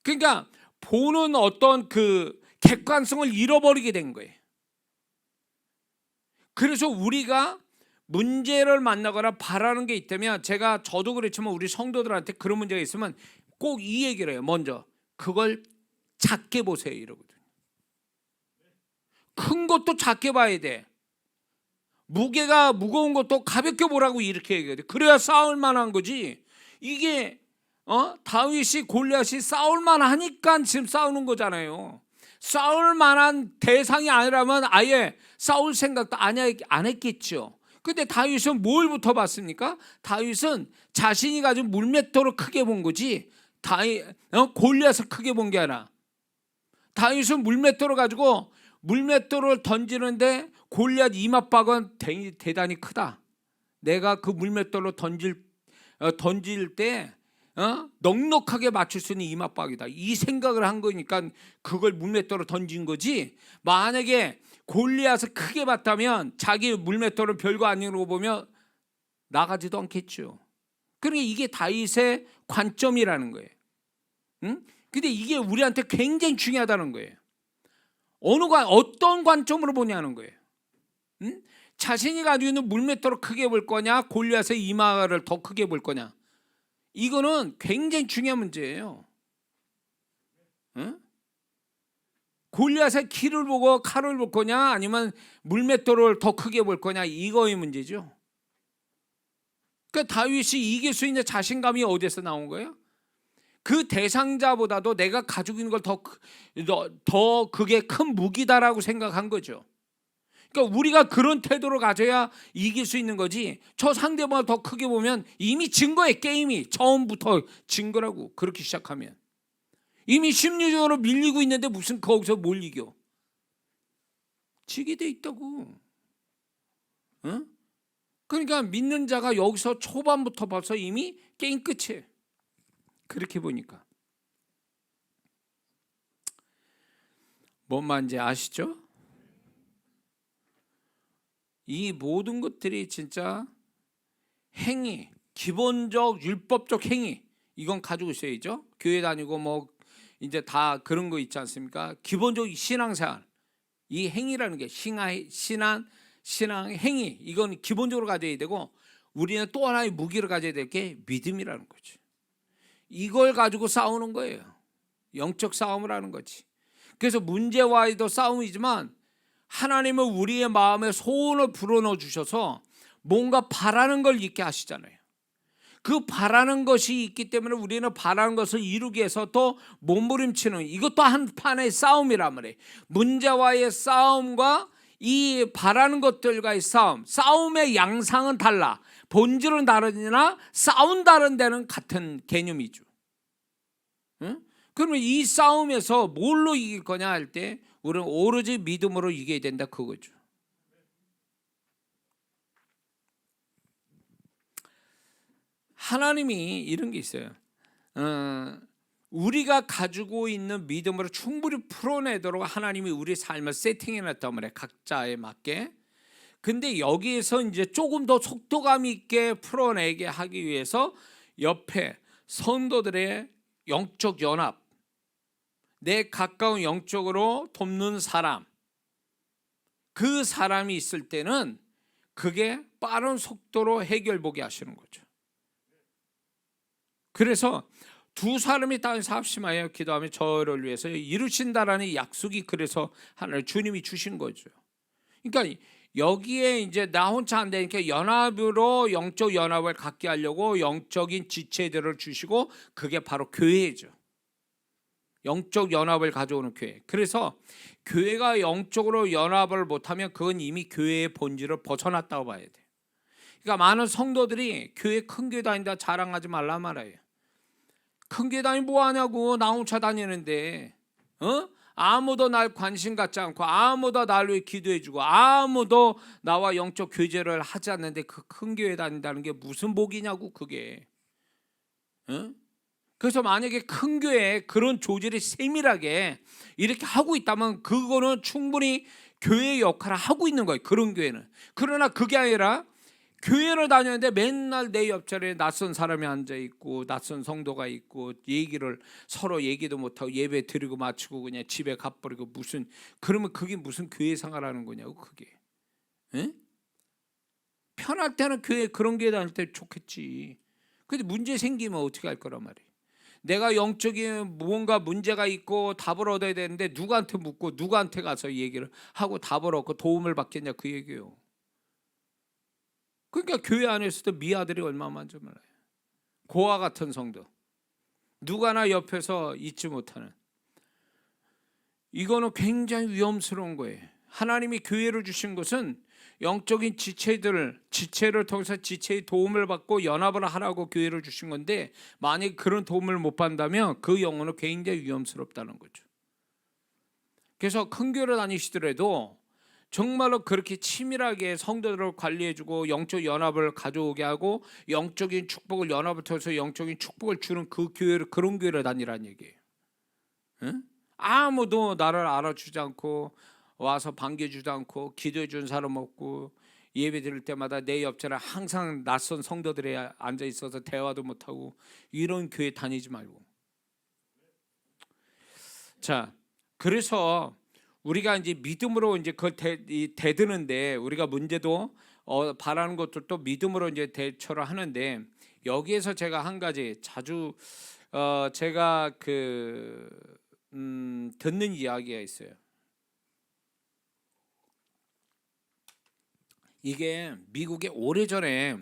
그러니까 보는 어떤 그 객관성을 잃어버리게 된 거예요. 그래서 우리가 문제를 만나거나 바라는 게 있다면, 저도 그렇지만 우리 성도들한테 그런 문제가 있으면 꼭 이 얘기를 해요. 먼저 그걸 작게 보세요 이러거든요. 큰 것도 작게 봐야 돼. 무게가 무거운 것도 가볍게 보라고 이렇게 얘기해야 돼. 그래야 싸울 만한 거지. 이게 다윗이 골리앗이 싸울 만하니까 지금 싸우는 거잖아요. 싸울 만한 대상이 아니라면 아예 싸울 생각도 안 했겠죠. 근데 다윗은 뭘부터 봤습니까? 다윗은 자신이 가진 물맷돌을 크게 본 거지 골리앗을 크게 본 게 아니라, 다윗은 물맷돌을 가지고 물맷돌을 던지는데 골리앗 이맛박은 대단히 크다. 내가 그 물맷돌로 던질 때 넉넉하게 맞출 수 있는 이맛박이다. 이 생각을 한 거니까 그걸 물맷돌로 던진 거지. 만약에 골리앗을 크게 봤다면 자기 물맷돌은 별거 아니라고 보면 나가지도 않겠죠. 그러니까 이게 다윗의 관점이라는 거예요. 근데 이게 우리한테 굉장히 중요하다는 거예요. 어떤 관점으로 보냐는 거예요. 자신이 가지고 있는 물맷돌을 크게 볼 거냐, 골리앗의 이마를 더 크게 볼 거냐, 이거는 굉장히 중요한 문제예요. 골리앗의 키를 보고 칼을 볼 거냐, 아니면 물맷돌을 더 크게 볼 거냐, 이거의 문제죠. 그러니까 다윗이 이길 수 있는 자신감이 어디서 나온 거예요? 그 대상자보다도 내가 가지고 있는 걸 더 그게 큰 무기다라고 생각한 거죠. 그러니까 우리가 그런 태도를 가져야 이길 수 있는 거지, 저 상대방을 더 크게 보면 이미 진 거예요. 게임이 처음부터 진 거라고. 그렇게 시작하면 이미 심리적으로 밀리고 있는데 무슨 거기서 뭘 이겨? 지게 돼 있다고. 그러니까 믿는 자가 여기서 초반부터 벌써 이미 게임 끝이에요. 그렇게 보니까 뭔 말인지 아시죠? 이 모든 것들이 진짜 행위, 기본적 율법적 행위, 이건 가지고 있어야죠. 교회 다니고 뭐 이제 다 그런 거 있지 않습니까? 기본적 신앙생활, 이 행위라는 게 신앙 행위, 이건 기본적으로 가져야 되고, 우리는 또 하나의 무기를 가져야 될 게 믿음이라는 거죠. 이걸 가지고 싸우는 거예요. 영적 싸움을 하는 거지. 그래서 문제와도 싸움이지만 하나님은 우리의 마음에 소원을 불어넣어 주셔서 뭔가 바라는 걸 있게 하시잖아요. 그 바라는 것이 있기 때문에 우리는 바라는 것을 이루기 위해서 또 몸부림치는, 이것도 한 판의 싸움이란 말이에요. 문제와의 싸움과 이 바라는 것들과의 싸움의 양상은 달라. 본질은 다르나 싸운다는 데는 같은 개념이죠. 그러면 이 싸움에서 뭘로 이길 거냐 할 때 우리는 오로지 믿음으로 이겨야 된다, 그거죠. 하나님이 이런 게 있어요. 우리가 가지고 있는 믿음으로 충분히 풀어내도록 하나님이 우리 삶을 세팅해놨단 말이에요, 각자에 맞게. 근데 여기에서 이제 조금 더 속도감 있게 풀어내게 하기 위해서 옆에 성도들의 영적 연합, 내 가까운 영적으로 돕는 사람, 그 사람이 있을 때는 그게 빠른 속도로 해결보게 하시는 거죠. 그래서 두 사람이 땅에서 합심하여 기도하며 저를 위해서 이루신다라는 약속이, 그래서 하나님 주님이 주신 거죠. 그러니까 여기에 이제 나 혼자 안 되니까 연합으로 영적 연합을 갖게 하려고 영적인 지체들을 주시고, 그게 바로 교회죠. 영적 연합을 가져오는 교회. 그래서 교회가 영적으로 연합을 못하면 그건 이미 교회의 본질을 벗어났다고 봐야 돼. 그러니까 많은 성도들이 교회 큰 교회 다닌다 자랑하지 말라 말아요. 큰 교회 다니면 뭐 하냐고. 나 혼자 다니는데 아무도 날 관심 갖지 않고 아무도 나를 위해 기도해주고 아무도 나와 영적 교제를 하지 않는데 그 큰 교회 다닌다는 게 무슨 복이냐고 그게. 그래서 만약에 큰 교회에 그런 조직이 세밀하게 이렇게 하고 있다면 그거는 충분히 교회의 역할을 하고 있는 거예요. 그런 교회는. 그러나 그게 아니라 교회를 다녔는데 맨날 내 옆자리에 낯선 사람이 앉아있고 낯선 성도가 있고 얘기를 서로 얘기도 못하고 예배 드리고 마치고 그냥 집에 가버리고 무슨, 그러면 그게 무슨 교회 생활하는 거냐고 그게. 에? 편할 때는 교회 그런 교회 다닐 때 좋겠지. 근데 문제 생기면 어떻게 할 거란 말이에요. 내가 영적인 무언가 문제가 있고 답을 얻어야 되는데 누구한테 묻고 누구한테 가서 얘기를 하고 답을 얻고 도움을 받겠냐 그 얘기예요. 그러니까 교회 안에서도 미아들이 얼마나 많은지 몰라요. 고아 같은 성도, 누가나 옆에서 잊지 못하는, 이거는 굉장히 위험스러운 거예요. 하나님이 교회를 주신 것은 영적인 지체를 통해서 지체의 도움을 받고 연합을 하라고 교회를 주신 건데 만약 그런 도움을 못 받는다면 그 영혼은 굉장히 위험스럽다는 거죠. 그래서 큰 교회를 다니시더라도 정말로 그렇게 치밀하게 성도들을 관리해주고 영적 연합을 가져오게 하고 영적인 축복을 연합을 통해서 영적인 축복을 주는 그 교회를, 그런 교회를 다니라는 얘기예요. 응? 아무도 나를 알아주지 않고 와서 반겨주지 않고 기도해 준 사람 없고 예배 드릴 때마다 내 옆자리에 항상 낯선 성도들이 앉아 있어서 대화도 못하고 이런 교회 다니지 말고. 자, 그래서 우리가 이제 믿음으로 이제 그걸 대드는데 우리가 문제도 바라는 것들도 믿음으로 이제 대처를 하는데 여기에서 제가 한 가지 자주 제가 듣는 이야기가 있어요. 이게 미국에 오래전에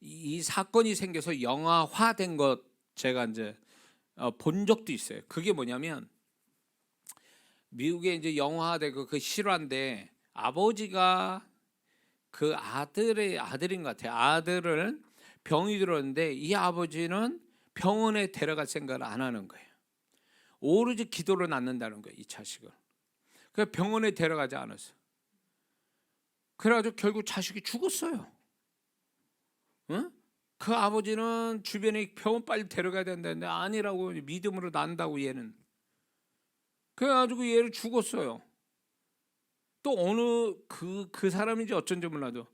이 사건이 생겨서 영화화된 것 제가 이제 본 적도 있어요. 그게 뭐냐면 미국에 이제 영화화되고 그 실화인데 아버지가 그 아들인 것 같아요. 아들을 병이 들었는데 이 아버지는 병원에 데려갈 생각을 안 하는 거예요. 오로지 기도를 낳는다는 거예요. 이 자식을. 그래서 병원에 데려가지 않았어요. 그래가지고 결국 자식이 죽었어요. 응? 그 아버지는 주변에 병원 빨리 데려가야 된다는데 아니라고 믿음으로 난다고 얘는. 그래가지고 얘를 죽었어요. 또 어느 그 사람인지 어쩐지 몰라도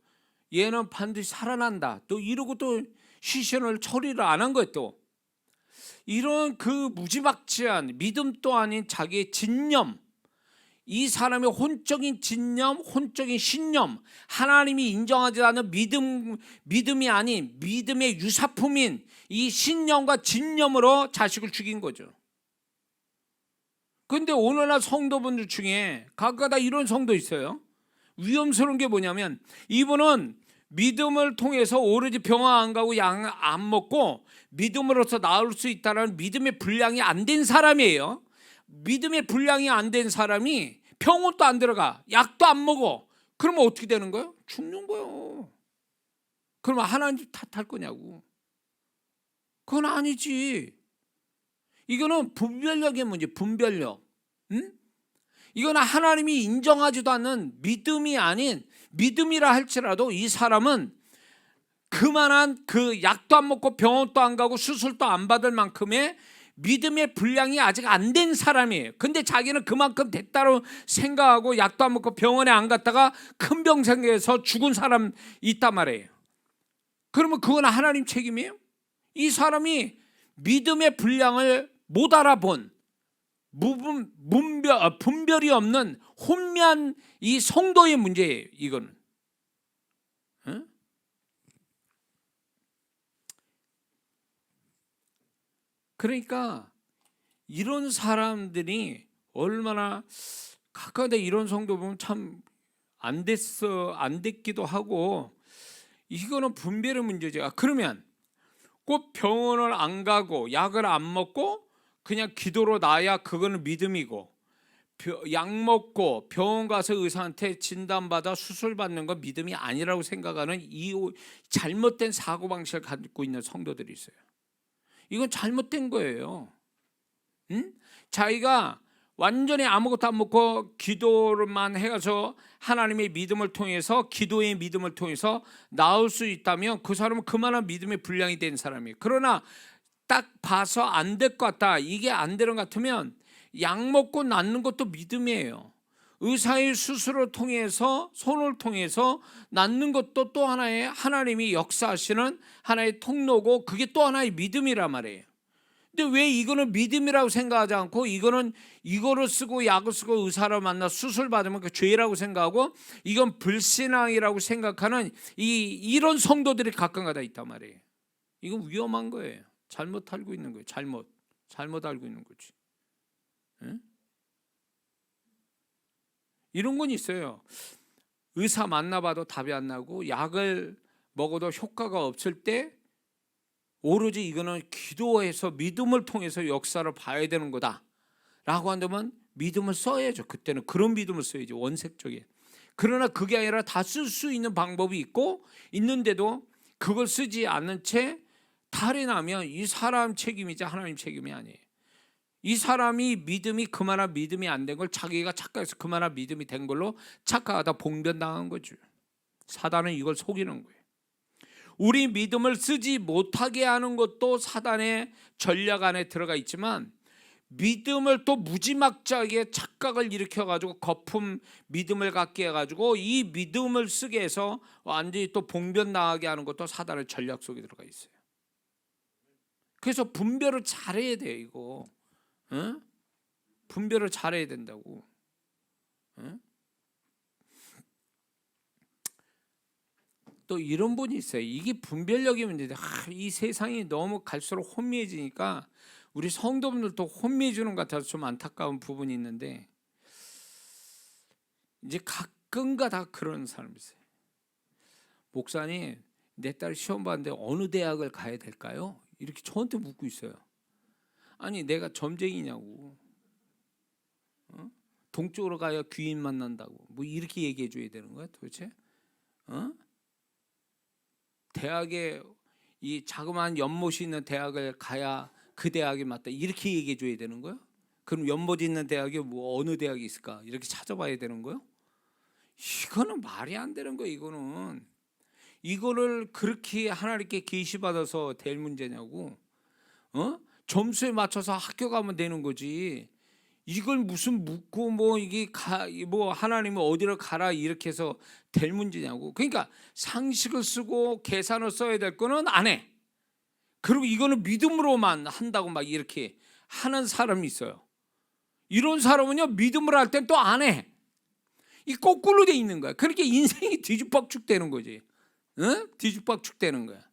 얘는 반드시 살아난다. 또 이러고 또 시신을 처리를 안 한 거예요. 또 이런 그 무지막지한 믿음도 아닌 자기의 진념, 이 사람의 혼적인 진념, 혼적인 신념, 하나님이 인정하지 않는 믿음이 아닌 믿음의 유사품인 이 신념과 진념으로 자식을 죽인 거죠. 그런데 오늘날 성도분들 중에 각각 다 이런 성도 있어요. 위험스러운 게 뭐냐면 이분은 믿음을 통해서 오로지 병원 안 가고 약 안 먹고 믿음으로서 나을 수 있다는 믿음의 분량이 안 된 사람이에요. 믿음의 분량이 안 된 사람이 병원도 안 들어가, 약도 안 먹어. 그러면 어떻게 되는 거예요? 죽는 거예요. 그러면 하나님 탓할 거냐고. 그건 아니지. 이거는 분별력의 문제, 분별력. 응? 이거는 하나님이 인정하지도 않는 믿음이 아닌, 믿음이라 할지라도 이 사람은 그만한 그 약도 안 먹고 병원도 안 가고 수술도 안 받을 만큼의 믿음의 분량이 아직 안 된 사람이에요. 근데 자기는 그만큼 됐다고 생각하고 약도 안 먹고 병원에 안 갔다가 큰 병 생겨서 죽은 사람 있단 말이에요. 그러면 그건 하나님 책임이에요? 이 사람이 믿음의 분량을 못 알아본 분별이 없는 혼미한 이 성도의 문제예요. 이거는. 응? 그러니까 이런 사람들이 얼마나 가까운데 이런 성도 보면 참 안 됐기도 하고 이거는 분별의 문제죠. 그러면 꼭 병원을 안 가고 약을 안 먹고 그냥 기도로 나야 그거는 믿음이고, 약 먹고 병원 가서 의사한테 진단받아 수술받는 건 믿음이 아니라고 생각하는 이 잘못된 사고방식을 갖고 있는 성도들이 있어요. 이건 잘못된 거예요. 응? 자기가 완전히 아무것도 안 먹고 기도만 해서 하나님의 믿음을 통해서, 기도의 믿음을 통해서 나을 수 있다면 그 사람은 그만한 믿음의 분량이 된 사람이에요. 그러나 딱 봐서 안 될 것 같다, 이게 안 되는 것 같으면 약 먹고 낫는 것도 믿음이에요. 의사의 수술을 통해서, 손을 통해서 낫는 것도 또 하나의 하나님이 역사하시는 하나의 통로고, 그게 또 하나의 믿음이란 말이에요. 근데 왜 이거는 믿음이라고 생각하지 않고 이거를 쓰고 약을 쓰고 의사를 만나 수술 받으면 그 죄라고 생각하고 이건 불신앙이라고 생각하는 이런 성도들이 가끔가다 있단 말이에요. 이건 위험한 거예요. 잘못 알고 있는 거예요. 잘못 알고 있는 거지. 응? 이런 건 있어요. 의사 만나봐도 답이 안 나고 약을 먹어도 효과가 없을 때 오로지 이거는 기도해서 믿음을 통해서 역사를 봐야 되는 거다 라고 한다면 믿음을 써야죠. 그때는 그런 믿음을 써야죠. 원색적인. 그러나 그게 아니라 다 쓸 수 있는 방법이 있는데도 그걸 쓰지 않는 채 탈이 나면 이 사람 책임이지 하나님 책임이 아니에요. 이 사람이 믿음이 그만한 믿음이 안 된 걸 자기가 착각해서 그만한 믿음이 된 걸로 착각하다 봉변당한 거죠. 사단은 이걸 속이는 거예요. 우리 믿음을 쓰지 못하게 하는 것도 사단의 전략 안에 들어가 있지만, 믿음을 또 무지막지하게 착각을 일으켜가지고 거품 믿음을 갖게 해가지고 이 믿음을 쓰게 해서 완전히 또 봉변당하게 하는 것도 사단의 전략 속에 들어가 있어요. 그래서 분별을 잘해야 돼요. 이거 응? 분별을 잘해야 된다고. 응? 또 이런 분이 있어요. 이게 분별력이 문제인데 이 세상이 너무 갈수록 혼미해지니까 우리 성도분들도 혼미해지는 것 같아서 좀 안타까운 부분이 있는데, 이제 가끔가다 그런 사람이 있어요. 목사님, 내 딸 시험 봤는데 어느 대학을 가야 될까요? 이렇게 저한테 묻고 있어요. 아니, 내가 점쟁이냐고. 동쪽으로 가야 귀인 만난다고. 뭐 이렇게 얘기해 줘야 되는 거야 도대체? 대학에 이 자그마한 연못이 있는 대학을 가야 그 대학이 맞다, 이렇게 얘기해 줘야 되는 거야? 그럼 연못 있는 대학이 뭐 어느 대학이 있을까 이렇게 찾아봐야 되는 거요? 이거는 말이 안 되는 거예요. 이거를 그렇게 하나님께 계시받아서 될 문제냐고. 점수에 맞춰서 학교 가면 되는 거지. 이걸 무슨 묻고 뭐 이게 뭐 하나님은 어디로 가라 이렇게 해서 될 문제냐고. 그러니까 상식을 쓰고 계산을 써야 될 거는 안 해. 그리고 이거는 믿음으로만 한다고 막 이렇게 하는 사람이 있어요. 이런 사람은요, 믿음으로 할 땐 또 안 해. 이 거꾸로 돼 있는 거야. 그렇게 인생이 뒤죽박죽 되는 거지. 뒤죽박죽 되는 거야.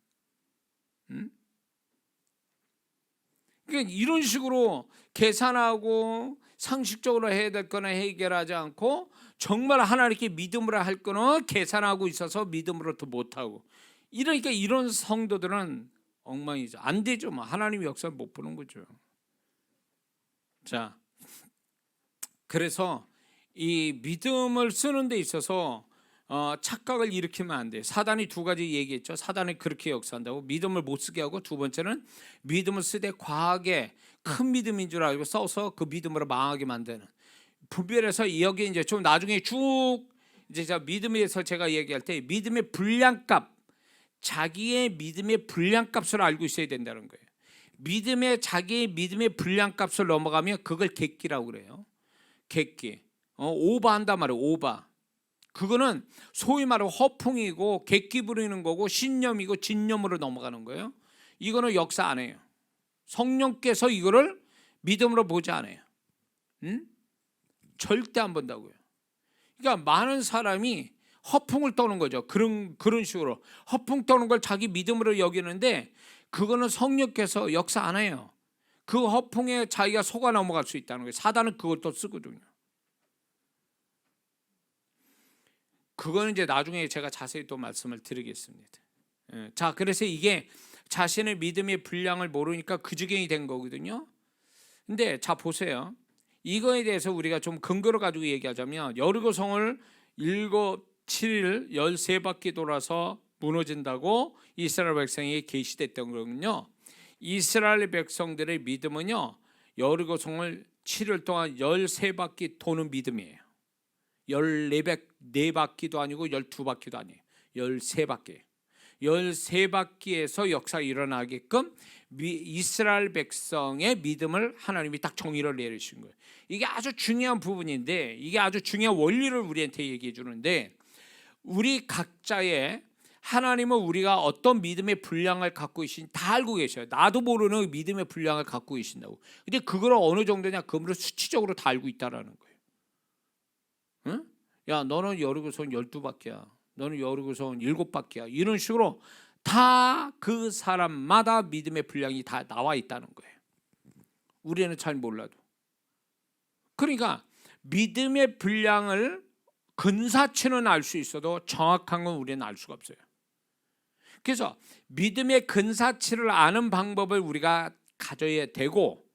그러니까 이런 식으로 계산하고 상식적으로 해야 될 거는 해결하지 않고 정말 하나님께 믿음으로 할 거는 계산하고 있어서 믿음으로도 못하고, 이러니까 이런 성도들은 엉망이죠. 안 되죠. 하나님의 역사를 못 보는 거죠. 자, 그래서 이 믿음을 쓰는 데 있어서 착각을 일으키면 안 돼요. 사단이 두 가지 얘기했죠. 사단이 그렇게 역사한다고, 믿음을 못 쓰게 하고, 두 번째는 믿음을 쓰되 과하게 큰 믿음인 줄 알고 써서 그 믿음으로 망하게 만드는. 분별해서 여기 이제 좀 나중에 쭉 이제 제가 믿음에서 제가 얘기할 때 믿음의 분량값, 자기의 믿음의 분량값을 알고 있어야 된다는 거예요. 자기의 믿음의 분량값을 넘어가면 그걸 객기라고 그래요. 객기. 오버한단 말이에요. 오버. 그거는 소위 말하는 허풍이고 객기 부리는 거고 신념이고 진념으로 넘어가는 거예요. 이거는 역사 안 해요. 성령께서 이거를 믿음으로 보지 않아요. 절대 안 본다고요. 그러니까 많은 사람이 허풍을 떠는 거죠. 그런 식으로 허풍 떠는 걸 자기 믿음으로 여기는데, 그거는 성령께서 역사 안 해요. 그 허풍에 자기가 속아 넘어갈 수 있다는 거예요. 사단은 그걸 또 쓰거든요. 그거는 이제 나중에 제가 자세히 또 말씀을 드리겠습니다. 자, 그래서 이게 자신의 믿음의 분량을 모르니까 그 지경이 된 거거든요. 근데 자 보세요. 이거에 대해서 우리가 좀 근거를 가지고 얘기하자면 여리고성을 7, 7일 13바퀴 돌아서 무너진다고 이스라엘 백성에게 계시됐던 거군요. 이스라엘 백성들의 믿음은요, 여리고성을 7일 동안 13바퀴 도는 믿음이에요. 14바퀴도 아니고 12바퀴도 아니에요. 13바퀴. 13바퀴에서 역사가 일어나게끔 이스라엘 백성의 믿음을 하나님이 딱 정의를 내리신 거예요. 이게 아주 중요한 부분인데, 이게 아주 중요한 원리를 우리한테 얘기해 주는데, 우리 각자의 하나님은 우리가 어떤 믿음의 분량을 갖고 계신지 다 알고 계셔요. 나도 모르는 믿음의 분량을 갖고 계신다고. 근데 그걸 어느 정도냐, 그거를 수치적으로 다 알고 있다라는 거예요. 응? 야, 너는 여리고성 12바퀴야. 너는 여리고성 7바퀴야. 이런 식으로 다 그 사람마다 믿음의 분량이 다 나와 있다는 거예요. 우리는 잘 몰라도. 그러니까 믿음의 분량을 근사치는 알 수 있어도 정확한 건 우리는 알 수가 없어요. 그래서 믿음의 근사치를 아는 방법을 우리가 가져야 되고,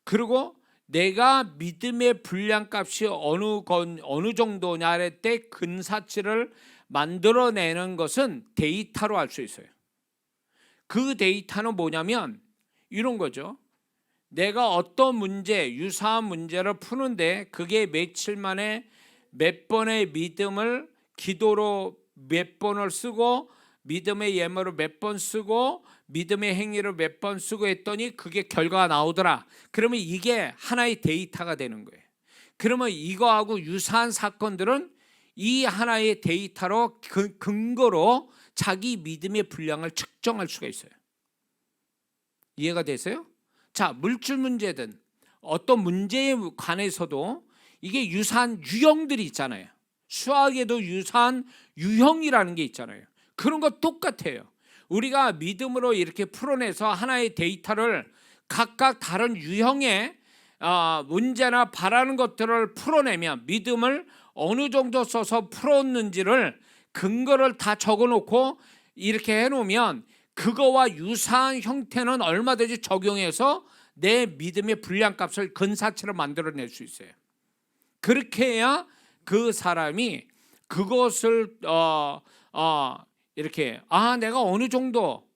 그리고 내가 믿음의 분량값이 어느 정도냐 할 때 근사치를 만들어내는 것은 데이터로 알 수 있어요. 그 데이터는 뭐냐면 이런 거죠. 내가 어떤 문제, 유사한 문제를 푸는데 그게 며칠 만에 몇 번의 믿음을 기도로 몇 번을 쓰고, 믿음의 예물을 몇 번 쓰고, 믿음의 행위를 몇 번 쓰고 했더니 그게 결과가 나오더라. 그러면 이게 하나의 데이터가 되는 거예요. 그러면 이거하고 유사한 사건들은 이 하나의 데이터로 근거로 자기 믿음의 분량을 측정할 수가 있어요. 이해가 되세요? 자, 물질 문제든 어떤 문제에 관해서도 이게 유사한 유형들이 있잖아요. 수학에도 유사한 유형이라는 게 있잖아요. 그런 거 똑같아요. 우리가 믿음으로 이렇게 풀어내서 하나의 데이터를 각각 다른 유형의 문제나 바라는 것들을 풀어내면, 믿음을 어느 정도 써서 풀었는지를 근거를 다 적어놓고 이렇게 해놓으면 그거와 유사한 형태는 얼마든지 적용해서 내 믿음의 분량값을 근사치로 만들어낼 수 있어요. 그렇게 해야 그 사람이 그것을 이렇게 내가 어느 정도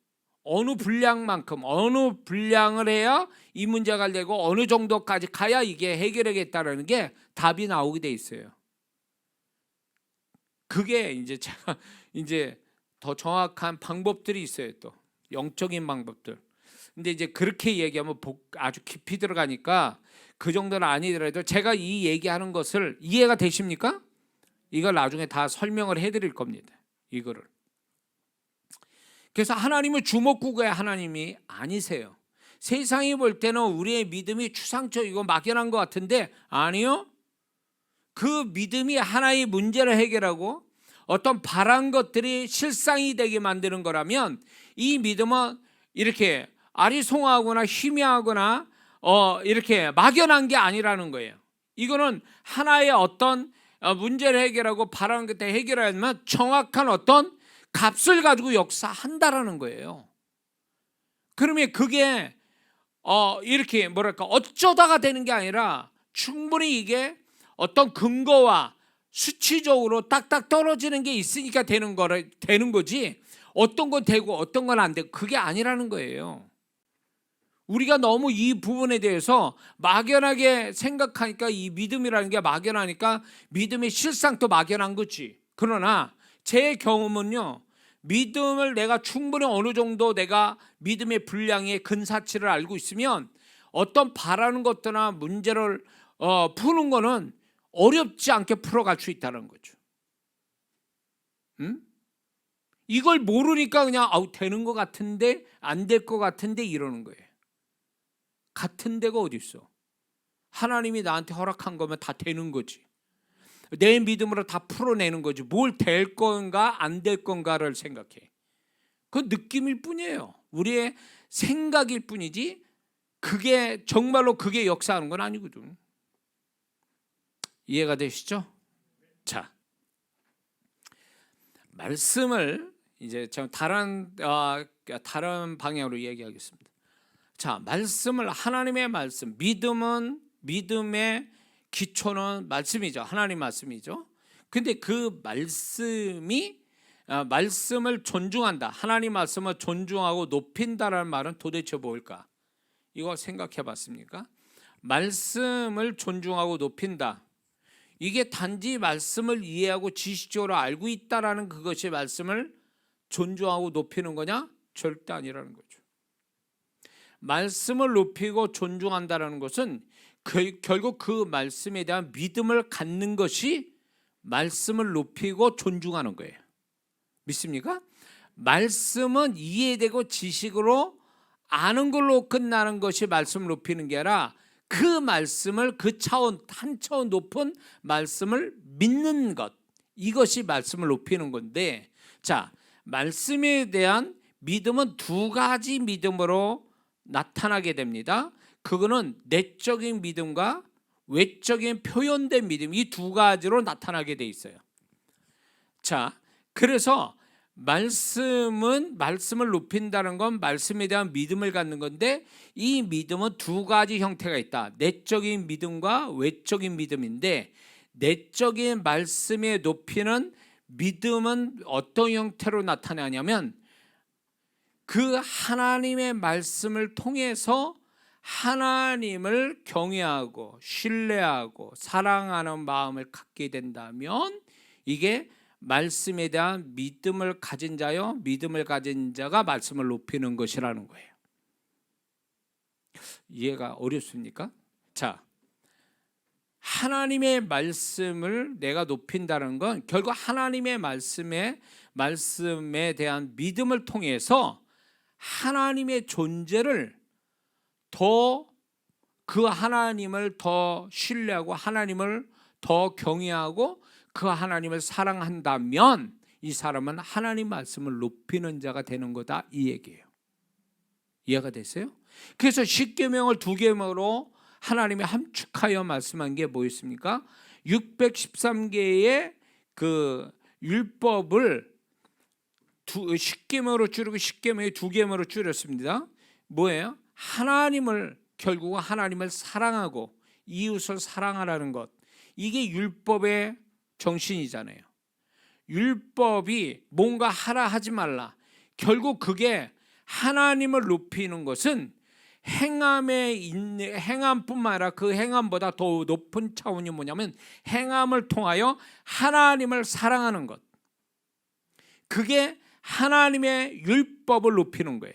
어느 분량만큼 어느 분량을 해야 이 문제가 되고 어느 정도까지 가야 이게 해결하겠다라는 게 답이 나오게 돼 있어요. 그게 이제 제가 이제 더 정확한 방법들이 있어요. 또 영적인 방법들. 근데 이제 그렇게 얘기하면 아주 깊이 들어가니까 그 정도는 아니더라도 제가 이 얘기하는 것을 이해가 되십니까? 이걸 나중에 다 설명을 해드릴 겁니다. 이거를. 그래서 하나님은 주먹구구의 하나님이 아니세요. 세상이 볼 때는 우리의 믿음이 추상적이고 막연한 것 같은데 아니요. 그 믿음이 하나의 문제를 해결하고 어떤 바란 것들이 실상이 되게 만드는 거라면 이 믿음은 이렇게 아리송하거나 희미하거나 이렇게 막연한 게 아니라는 거예요. 이거는 하나의 어떤 문제를 해결하고 바라는 것들 해결하면 정확한 어떤 값을 가지고 역사한다라는 거예요. 그러면 그게 이렇게 뭐랄까 어쩌다가 되는 게 아니라 충분히 이게 어떤 근거와 수치적으로 딱딱 떨어지는 게 있으니까 되는 거지, 어떤 건 되고 어떤 건 안 되고 그게 아니라는 거예요. 우리가 너무 이 부분에 대해서 막연하게 생각하니까 이 믿음이라는 게 막연하니까 믿음의 실상도 막연한 거지. 그러나 제 경험은요, 믿음을 내가 충분히 어느 정도 내가 믿음의 분량의 근사치를 알고 있으면 어떤 바라는 것들이나 문제를 푸는 거는 어렵지 않게 풀어갈 수 있다는 거죠. 이걸 모르니까 그냥 되는 것 같은데 안 될 것 같은데 이러는 거예요. 같은 데가 어디 있어? 하나님이 나한테 허락한 거면 다 되는 거지. 내 믿음으로 다 풀어내는 거지. 뭘 될 건가 안 될 건가를 생각해. 그 느낌일 뿐이에요. 우리의 생각일 뿐이지 그게 정말로 그게 역사하는 건 아니거든. 이해가 되시죠? 자, 말씀을 이제 좀 다른 방향으로 얘기하겠습니다. 자, 말씀을, 하나님의 말씀, 믿음의 기초는 말씀이죠. 하나님 말씀이죠. 근데 그 말씀을 존중한다, 하나님 말씀을 존중하고 높인다라는 말은 도대체 뭘까? 이거 생각해 봤습니까? 말씀을 존중하고 높인다, 이게 단지 말씀을 이해하고 지식적으로 알고 있다라는 그것이 말씀을 존중하고 높이는 거냐? 절대 아니라는 거죠. 말씀을 높이고 존중한다라는 것은 결국 그 말씀에 대한 믿음을 갖는 것이 말씀을 높이고 존중하는 거예요. 믿습니까? 말씀은 이해되고 지식으로 아는 걸로 끝나는 것이 말씀을 높이는 게 아니라 그 말씀을, 그 차원, 한 차원 높은 말씀을 믿는 것, 이것이 말씀을 높이는 건데, 자, 말씀에 대한 믿음은 두 가지 믿음으로 나타나게 됩니다. 그거는 내적인 믿음과 외적인 표현된 믿음, 이 두 가지로 나타나게 돼 있어요. 자, 그래서 말씀을 높인다는 건 말씀에 대한 믿음을 갖는 건데, 이 믿음은 두 가지 형태가 있다. 내적인 믿음과 외적인 믿음인데, 내적인 말씀에 높이는 믿음은 어떤 형태로 나타나냐면, 그 하나님의 말씀을 통해서 하나님을 경외하고 신뢰하고 사랑하는 마음을 갖게 된다면, 이게 말씀에 대한 믿음을 가진 자요, 믿음을 가진 자가 말씀을 높이는 것이라는 거예요. 이해가 어렵습니까? 자, 하나님의 말씀을 내가 높인다는 건 결국 하나님의 말씀에 대한 믿음을 통해서 하나님의 존재를 그 하나님을 더 신뢰하고 하나님을 더 경외하고 그 하나님을 사랑한다면 이 사람은 하나님 말씀을 높이는 자가 되는 거다, 이 얘기예요. 이해가 됐어요? 그래서 십계명을 두 계명으로 하나님이 함축하여 말씀한 게 뭐였습니까? 613개의 그 율법을 10계명으로 줄이고 10계명이 2계명으로 줄였습니다. 뭐예요? 결국은 하나님을 사랑하고 이웃을 사랑하라는 것, 이게 율법의 정신이잖아요. 율법이 뭔가 하라 하지 말라, 결국 그게 하나님을 높이는 것은 행함뿐만 아니라 그 행함보다 더 높은 차원이 뭐냐면 행함을 통하여 하나님을 사랑하는 것, 그게 하나님의 율법을 높이는 거예요.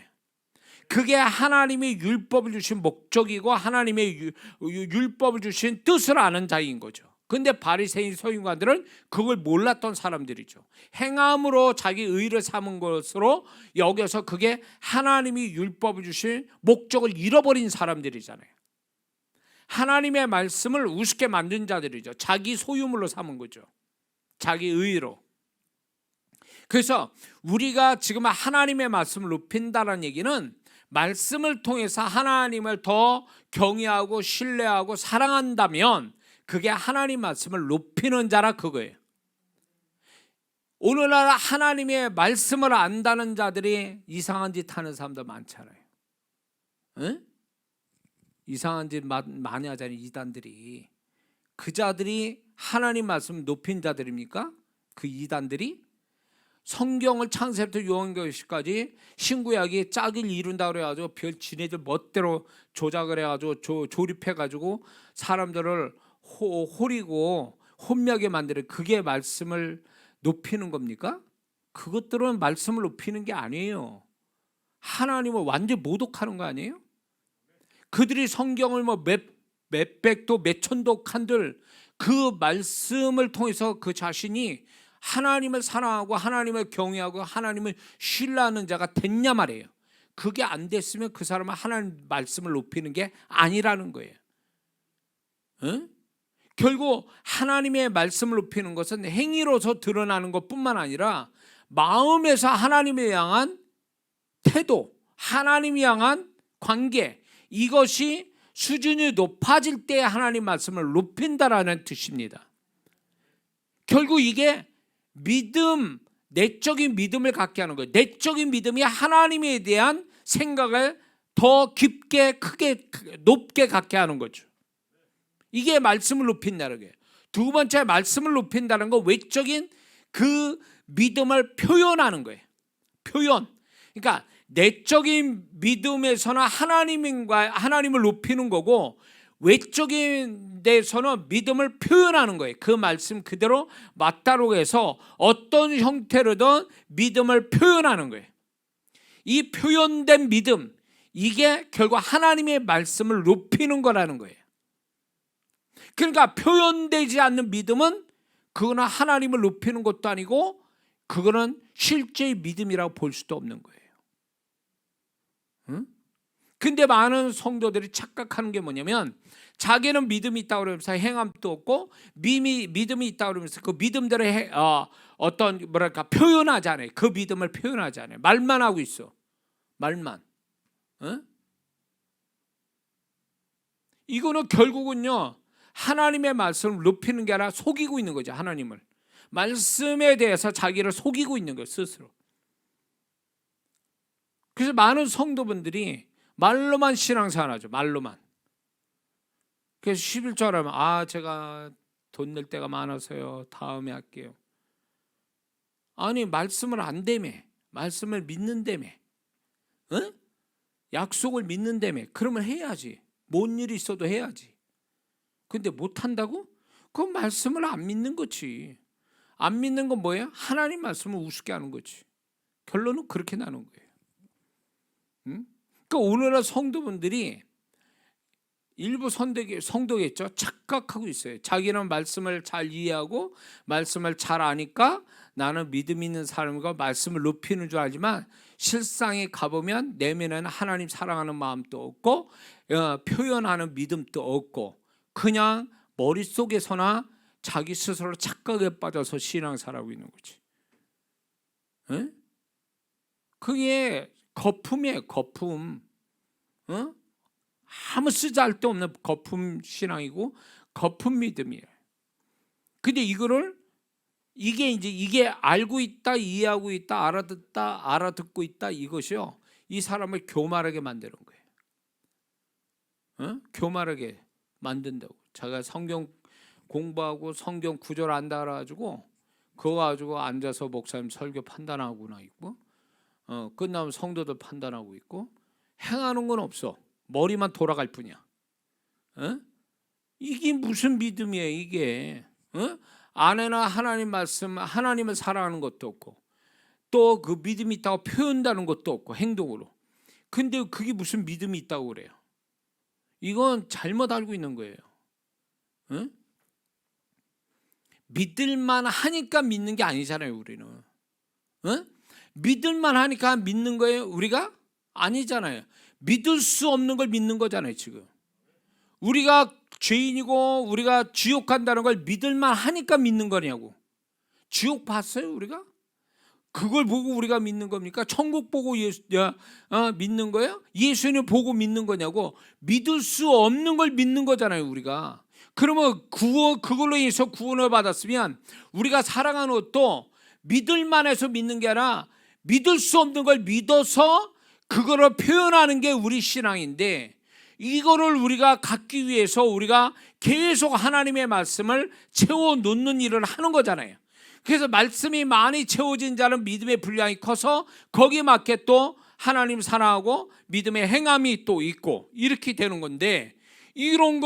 그게 하나님이 율법을 주신 목적이고 하나님의 율법을 주신 뜻을 아는 자인 거죠. 근데 바리새인 서기관들은 그걸 몰랐던 사람들이죠. 행함으로 자기 의를 삼은 것으로 여겨서 그게 하나님이 율법을 주신 목적을 잃어버린 사람들이잖아요. 하나님의 말씀을 우습게 만든 자들이죠. 자기 소유물로 삼은 거죠. 자기 의로. 그래서 우리가 지금 하나님의 말씀을 높인다는 얘기는 말씀을 통해서 하나님을 더 경외하고 신뢰하고 사랑한다면 그게 하나님 말씀을 높이는 자라, 그거예요. 오늘날 하나님의 말씀을 안다는 자들이 이상한 짓 하는 사람도 많잖아요. 응? 이상한 짓 많이 하잖아요, 이단들이. 그 자들이 하나님 말씀을 높인 자들입니까? 그 이단들이? 성경을 창세부터 요한계시까지 신구약이 짝을 이룬다 그래가지고 별 지네들 멋대로 조작을 해가지고 조립해가지고 사람들을 호리고 혼미하게 만드는, 그게 말씀을 높이는 겁니까? 그것들은 말씀을 높이는 게 아니에요. 하나님을 완전히 모독하는 거 아니에요? 그들이 성경을 몇백도 몇천도 칸들 그 말씀을 통해서 그 자신이 하나님을 사랑하고 하나님을 경외하고 하나님을 신뢰하는 자가 됐냐 말이에요. 그게 안 됐으면 그 사람은 하나님 말씀을 높이는 게 아니라는 거예요. 응? 결국 하나님의 말씀을 높이는 것은 행위로서 드러나는 것뿐만 아니라 마음에서 하나님을 향한 태도, 하나님을 향한 관계, 이것이 수준이 높아질 때 하나님 말씀을 높인다라는 뜻입니다. 결국 이게 내적인 믿음을 갖게 하는 거예요. 내적인 믿음이 하나님에 대한 생각을 더 깊게 크게 높게 갖게 하는 거죠. 이게 말씀을 높인다는 거예요. 두 번째, 말씀을 높인다는 거 외적인 그 믿음을 표현하는 거예요. 표현. 그러니까 내적인 믿음에서는 하나님을 높이는 거고, 외적인 데서는 믿음을 표현하는 거예요. 그 말씀 그대로 맞다로 해서 어떤 형태로든 믿음을 표현하는 거예요. 이 표현된 믿음, 이게 결국 하나님의 말씀을 높이는 거라는 거예요. 그러니까 표현되지 않는 믿음은 그거는 하나님을 높이는 것도 아니고 그거는 실제의 믿음이라고 볼 수도 없는 거예요. 응? 근데 많은 성도들이 착각하는 게 뭐냐면, 자기는 믿음이 있다고 그러면서 행함도 없고, 믿음이 있다고 그러면서 그 믿음대로 어떤 표현하지 않아요. 그 믿음을 표현하지 않아요. 말만 하고 있어. 말만. 응? 이거는 결국은요, 하나님의 말씀을 높이는 게 아니라 속이고 있는 거죠. 하나님을. 말씀에 대해서 자기를 속이고 있는 거예요, 스스로. 그래서 많은 성도분들이 말로만 신앙생활하죠. 말로만. 그래서 11절 하면 제가 돈 낼 때가 많아서요, 다음에 할게요. 아니, 말씀을 안 되매, 말씀을 믿는다며, 응? 약속을 믿는다며. 그러면 해야지. 뭔 일이 있어도 해야지. 근데 못한다고? 그건 말씀을 안 믿는 거지. 안 믿는 건 뭐예요? 하나님 말씀을 우습게 하는 거지. 결론은 그렇게 나는 거예요. 응? 그러니까 오늘날 성도분들이 일부 성도겠죠. 착각하고 있어요. 자기는 말씀을 잘 이해하고 말씀을 잘 아니까 나는 믿음 있는 사람과 말씀을 높이는 줄 알지만, 실상에 가보면 내면에는 하나님 사랑하는 마음도 없고 표현하는 믿음도 없고, 그냥 머릿속에서나 자기 스스로 착각에 빠져서 신앙생활하고 있는 거지. 에? 그게 거품이에요. 거품. 아무 쓰잘데 없는 거품 신앙이고 거품 믿음이에요. 근데 이게 알고 있다, 이해하고 있다, 알아듣고 있다, 이것이요, 이 사람을 교만하게 만드는 거예요. 교만하게 만든다고. 제가 성경 공부하고 성경 구절 안다 그래가지고 그거 가지고 앉아서 목사님 설교 판단하고나 있고, 끝나면 성도들 판단하고 있고, 행하는 건 없어. 머리만 돌아갈 뿐이야. 이게 무슨 믿음이에요, 이게? 안에나 하나님 말씀, 하나님을 사랑하는 것도 없고, 또 그 믿음이 있다고 표현하는 것도 없고, 행동으로. 근데 그게 무슨 믿음이 있다고 그래요? 이건 잘못 알고 있는 거예요. 믿을만 하니까 믿는 게 아니잖아요, 우리는. 믿을만 하니까 믿는 거예요, 우리가? 아니잖아요. 믿을 수 없는 걸 믿는 거잖아요, 지금. 우리가 죄인이고 우리가 지옥 간다는 걸 믿을만 하니까 믿는 거냐고. 지옥 봤어요, 우리가? 그걸 보고 우리가 믿는 겁니까? 천국 보고 믿는 거예요? 예수님 보고 믿는 거냐고. 믿을 수 없는 걸 믿는 거잖아요, 우리가. 그러면 그걸로 인해서 구원을 받았으면 우리가 사랑하는 것도 믿을만 해서 믿는 게 아니라 믿을 수 없는 걸 믿어서 그거를 표현하는 게 우리 신앙인데, 이거를 우리가 갖기 위해서 우리가 계속 하나님의 말씀을 채워놓는 일을 하는 거잖아요. 그래서 말씀이 많이 채워진 자는 믿음의 분량이 커서 거기에 맞게 또 하나님 사랑하고 믿음의 행함이 또 있고, 이렇게 되는 건데, 이런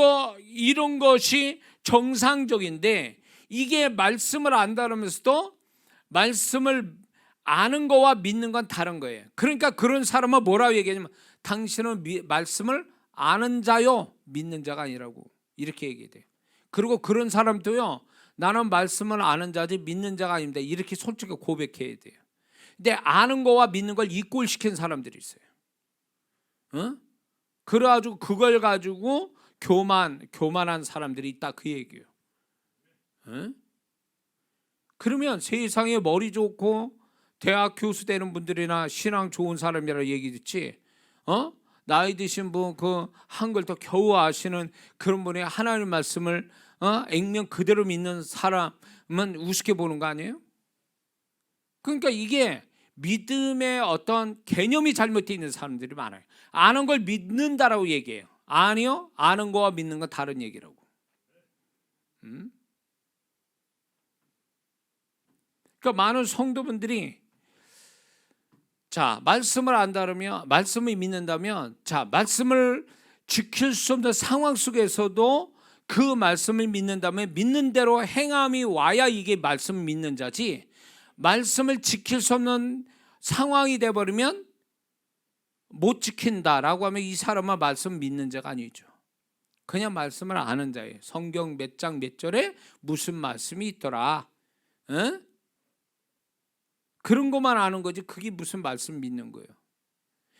것이 정상적인데, 이게 말씀을 안다면서도 말씀을 아는 거와 믿는 건 다른 거예요. 그러니까 그런 사람은 뭐라고 얘기하냐면, 당신은 말씀을 아는 자요, 믿는 자가 아니라고, 이렇게 얘기해요. 그리고 그런 사람도요, 나는 말씀을 아는 자지 믿는 자가 아닙니다, 이렇게 솔직히 고백해야 돼요. 근데 아는 거와 믿는 걸 이꼴시킨 사람들이 있어요. 그래가지고 그걸 가지고 교만한 사람들이 있다, 그 얘기예요. 그러면 세상에 머리 좋고 대학 교수 되는 분들이나 신앙 좋은 사람이라 얘기 듣지, 나이 드신 분, 그 한글도 겨우 아시는 그런 분이 하나님 말씀을 액면 그대로 믿는 사람은 우습게 보는 거 아니에요? 그러니까 이게 믿음의 어떤 개념이 잘못되어 있는 사람들이 많아요. 아는 걸 믿는다라고 얘기해요. 아니요, 아는 거와 믿는 건 다른 얘기라고. 그러니까 많은 성도분들이 자, 말씀을 안다면, 말씀을 믿는다면, 자, 말씀을 지킬 수 없는 상황 속에서도 그 말씀을 믿는다면 믿는 대로 행함이 와야 이게 말씀을 믿는 자지, 말씀을 지킬 수 없는 상황이 돼버리면 못 지킨다라고 하면 이 사람은 말씀 믿는 자가 아니죠. 그냥 말씀을 아는 자예요. 성경 몇 장 몇 절에 무슨 말씀이 있더라, 응? 그런 것만 아는 거지 그게 무슨 말씀 믿는 거예요.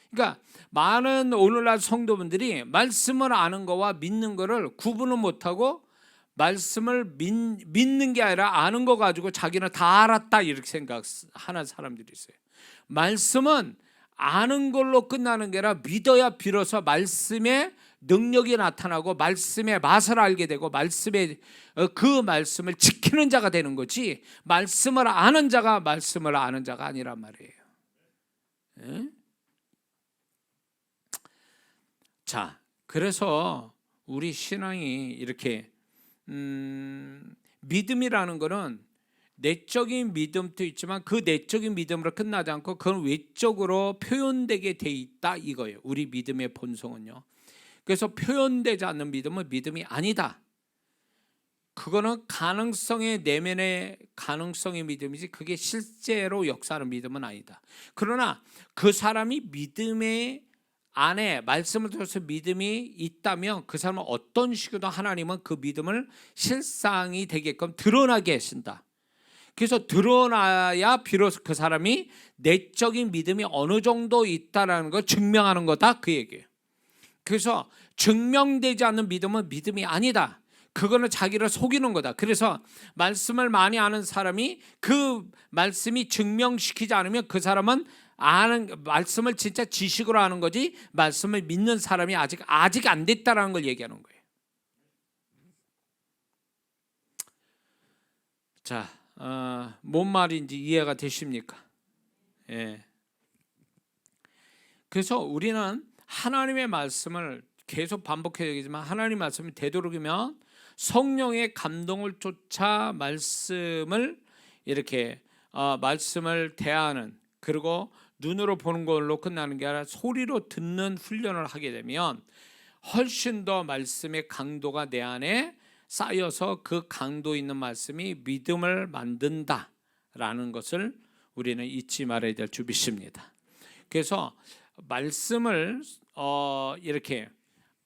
그러니까 많은 오늘날 성도분들이 말씀을 아는 거와 믿는 거를 구분을 못하고 말씀을 믿는 게 아니라 아는 거 가지고 자기는 다 알았다 이렇게 생각하는 사람들이 있어요. 말씀은 아는 걸로 끝나는 게 아니라 믿어야 비로소 말씀의 능력이 나타나고 말씀의 맛을 알게 되고 말씀의 그 말씀을 지키는 자가 되는 거지, 말씀을 아는 자가 말씀을 아는 자가 아니란 말이에요. 예? 자, 그래서 우리 신앙이 이렇게 믿음이라는 거는 내적인 믿음도 있지만 그 내적인 믿음으로 끝나지 않고 그건 외적으로 표현되게 돼 있다 이거예요. 우리 믿음의 본성은요. 그래서 표현되지 않는 믿음은 믿음이 아니다. 그거는 가능성의 내면의 가능성의 믿음이지 그게 실제로 역사하는 믿음은 아니다. 그러나 그 사람이 믿음의 안에 말씀을 통해서 믿음이 있다면 그 사람은 어떤 식으로도 하나님은 그 믿음을 실상이 되게끔 드러나게 하신다. 그래서 드러나야 비로소 그 사람이 내적인 믿음이 어느 정도 있다라는 걸 증명하는 거다 그 얘기예요. 그래서 증명되지 않는 믿음은 믿음이 아니다. 그거는 자기를 속이는 거다. 그래서 말씀을 많이 아는 사람이 그 말씀이 증명시키지 않으면 그 사람은 아는 말씀을 진짜 지식으로 아는 거지 말씀을 믿는 사람이 아직 안 됐다라는 걸 얘기하는 거예요. 자, 뭔 말인지 이해가 되십니까? 예. 그래서 우리는 하나님의 말씀을 계속 반복해야 되지만 하나님 말씀이 되도록이면 성령의 감동을 쫓아 말씀을 이렇게 말씀을 대하는, 그리고 눈으로 보는 걸로 끝나는 게 아니라 소리로 듣는 훈련을 하게 되면 훨씬 더 말씀의 강도가 내 안에 쌓여서 그 강도 있는 말씀이 믿음을 만든다라는 것을 우리는 잊지 말아야 될 줄 믿습니다. 그래서 말씀을 이렇게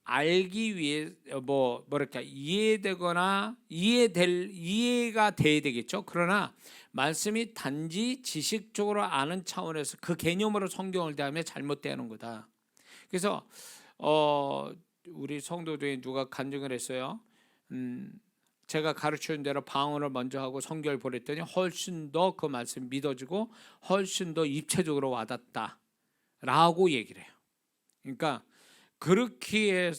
알기 위해 뭐랄까 이해가 돼야 되겠죠. 그러나 말씀이 단지 지식적으로 아는 차원에서 그 개념으로 성경을 대하면 잘못되는 거다. 그래서 우리 성도 중에 누가 간증을 했어요. 제가 가르치는 대로 방언을 먼저 하고 성경을 보냈더니 훨씬 더 그 말씀이 믿어지고 훨씬 더 입체적으로 와닿다라고 얘기를 해요. 그러니까 그렇게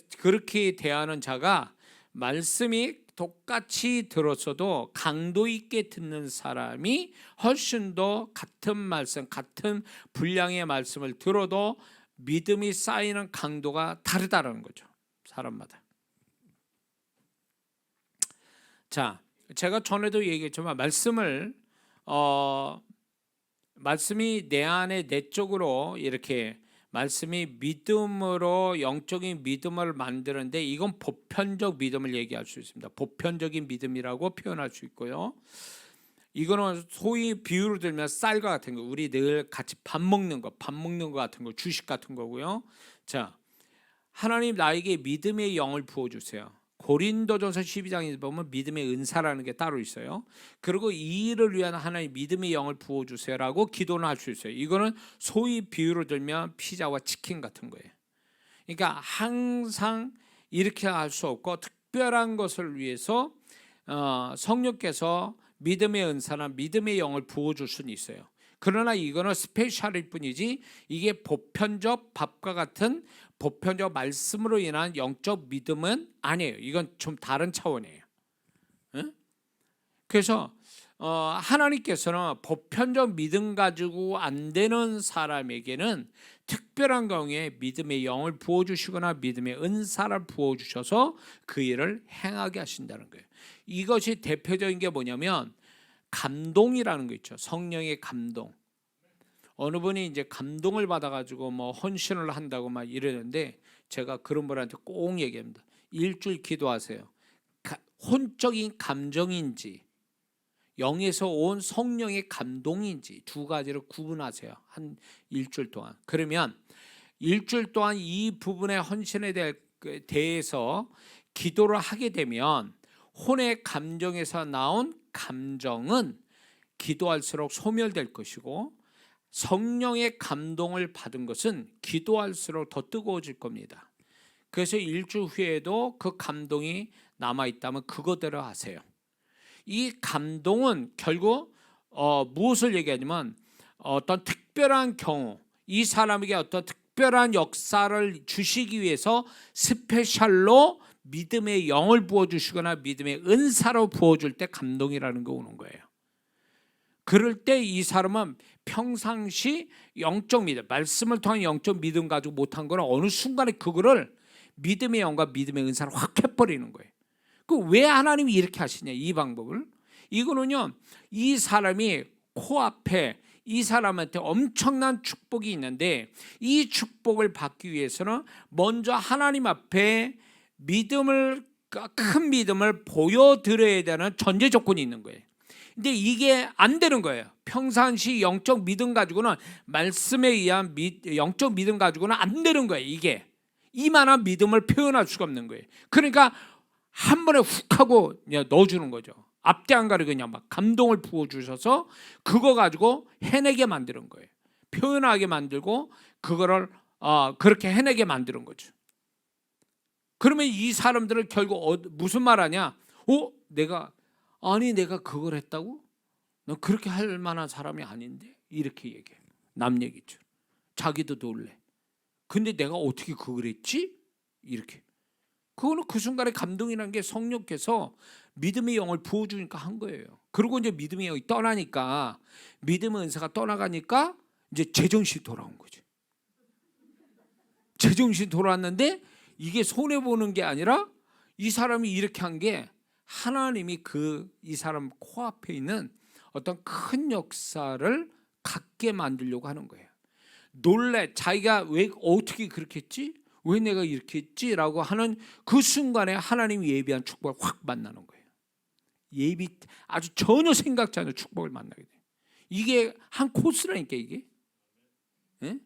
대하는 자가 말씀이 똑같이 들었어도 강도 있게 듣는 사람이 훨씬 더 같은 말씀, 같은 분량의 말씀을 들어도 믿음이 쌓이는 강도가 다르다는 거죠. 사람마다. 자, 제가 전에도 얘기했지만 말씀이 내 안에 내적으로 이렇게 말씀이 믿음으로 영적인 믿음을 만드는데 이건 보편적 믿음을 얘기할 수 있습니다. 보편적인 믿음이라고 표현할 수 있고요. 이거는 소위 비유로 들면 쌀과 같은 거, 우리 늘 같이 밥 먹는 거 같은 거, 주식 같은 거고요. 자, 하나님 나에게 믿음의 영을 부어주세요. 고린도전서 12장에 보면 믿음의 은사라는 게 따로 있어요. 그리고 이 일을 위한 하나님 믿음의 영을 부어주세요라고 기도는 할 수 있어요. 이거는 소위 비유로 들면 피자와 치킨 같은 거예요. 그러니까 항상 이렇게 할 수 없고 특별한 것을 위해서 성령께서 믿음의 은사나 믿음의 영을 부어줄 수는 있어요. 그러나 이거는 스페셜일 뿐이지 이게 보편적 밥과 같은 보편적 말씀으로 인한 영적 믿음은 아니에요. 이건 좀 다른 차원이에요. 응? 그래서 하나님께서는 보편적 믿음 가지고 안 되는 사람에게는 특별한 경우에 믿음의 영을 부어주시거나 믿음의 은사를 부어주셔서 그 일을 행하게 하신다는 거예요. 이것이 대표적인 게 뭐냐면 감동이라는 거 있죠. 성령의 감동. 어느 분이 이제 감동을 받아가지고 뭐 헌신을 한다고 막 이러는데 제가 그런 분한테 꼭 얘기합니다. 일주일 기도하세요. 혼적인 감정인지 영에서 온 성령의 감동인지 두 가지를 구분하세요. 한 일주일 동안. 그러면 일주일 동안 이 부분의 헌신에 대해서 기도를 하게 되면 혼의 감정에서 나온 감정은 기도할수록 소멸될 것이고 성령의 감동을 받은 것은 기도할수록 더 뜨거워질 겁니다. 그래서 일주일 후에도 그 감동이 남아있다면 그거대로 하세요. 이 감동은 결국 무엇을 얘기하냐면 어떤 특별한 경우 이 사람에게 어떤 특별한 역사를 주시기 위해서 스페셜로 믿음의 영을 부어주시거나 믿음의 은사로 부어줄 때 감동이라는 거 오는 거예요. 그럴 때 이 사람은 평상시 영적 믿음, 말씀을 통한 영적 믿음 가지고 못한 거는 어느 순간에 그거를 믿음의 영과 믿음의 은사를 확 해버리는 거예요. 그 왜 하나님이 이렇게 하시냐 이 방법을. 이거는요 이 사람이 코앞에 이 사람한테 엄청난 축복이 있는데 이 축복을 받기 위해서는 먼저 하나님 앞에 믿음을 큰 믿음을 보여드려야 되는 전제 조건이 있는 거예요. 근데 이게 안 되는 거예요. 평상시 영적 믿음 가지고는 말씀에 의한 영적 믿음 가지고는 안 되는 거예요. 이게 이만한 믿음을 표현할 수가 없는 거예요. 그러니까 한 번에 훅 하고 넣어주는 거죠. 앞뒤 안 가리고 그냥 막 감동을 부어주셔서 그거 가지고 해내게 만드는 거예요. 표현하게 만들고 그거를 그렇게 해내게 만드는 거죠. 그러면 이 사람들은 결국 무슨 말 하냐? 내가 그걸 했다고? 너 그렇게 할 만한 사람이 아닌데? 이렇게 얘기해. 남 얘기죠. 자기도 놀래. 근데 내가 어떻게 그걸 했지? 이렇게. 그거는 그 순간에 감동이라는 게 성령께서 믿음의 영을 부어주니까 한 거예요. 그리고 이제 믿음의 영이 떠나니까 믿음의 은사가 떠나가니까 이제 제정신이 돌아온 거죠. 제정신이 돌아왔는데 이게 손해보는 게 아니라 이 사람이 이렇게 한 게 하나님이 이 사람 코앞에 있는 어떤 큰 역사를 갖게 만들려고 하는 거예요. 자기가 왜 어떻게 그렇게 했지? 왜 내가 이렇게 했지? 라고 하는 그 순간에 하나님이 예비한 축복을 확 만나는 거예요. 아주 전혀 생각지 않은 축복을 만나게 돼요. 이게 한 코스라니까 이게. 예?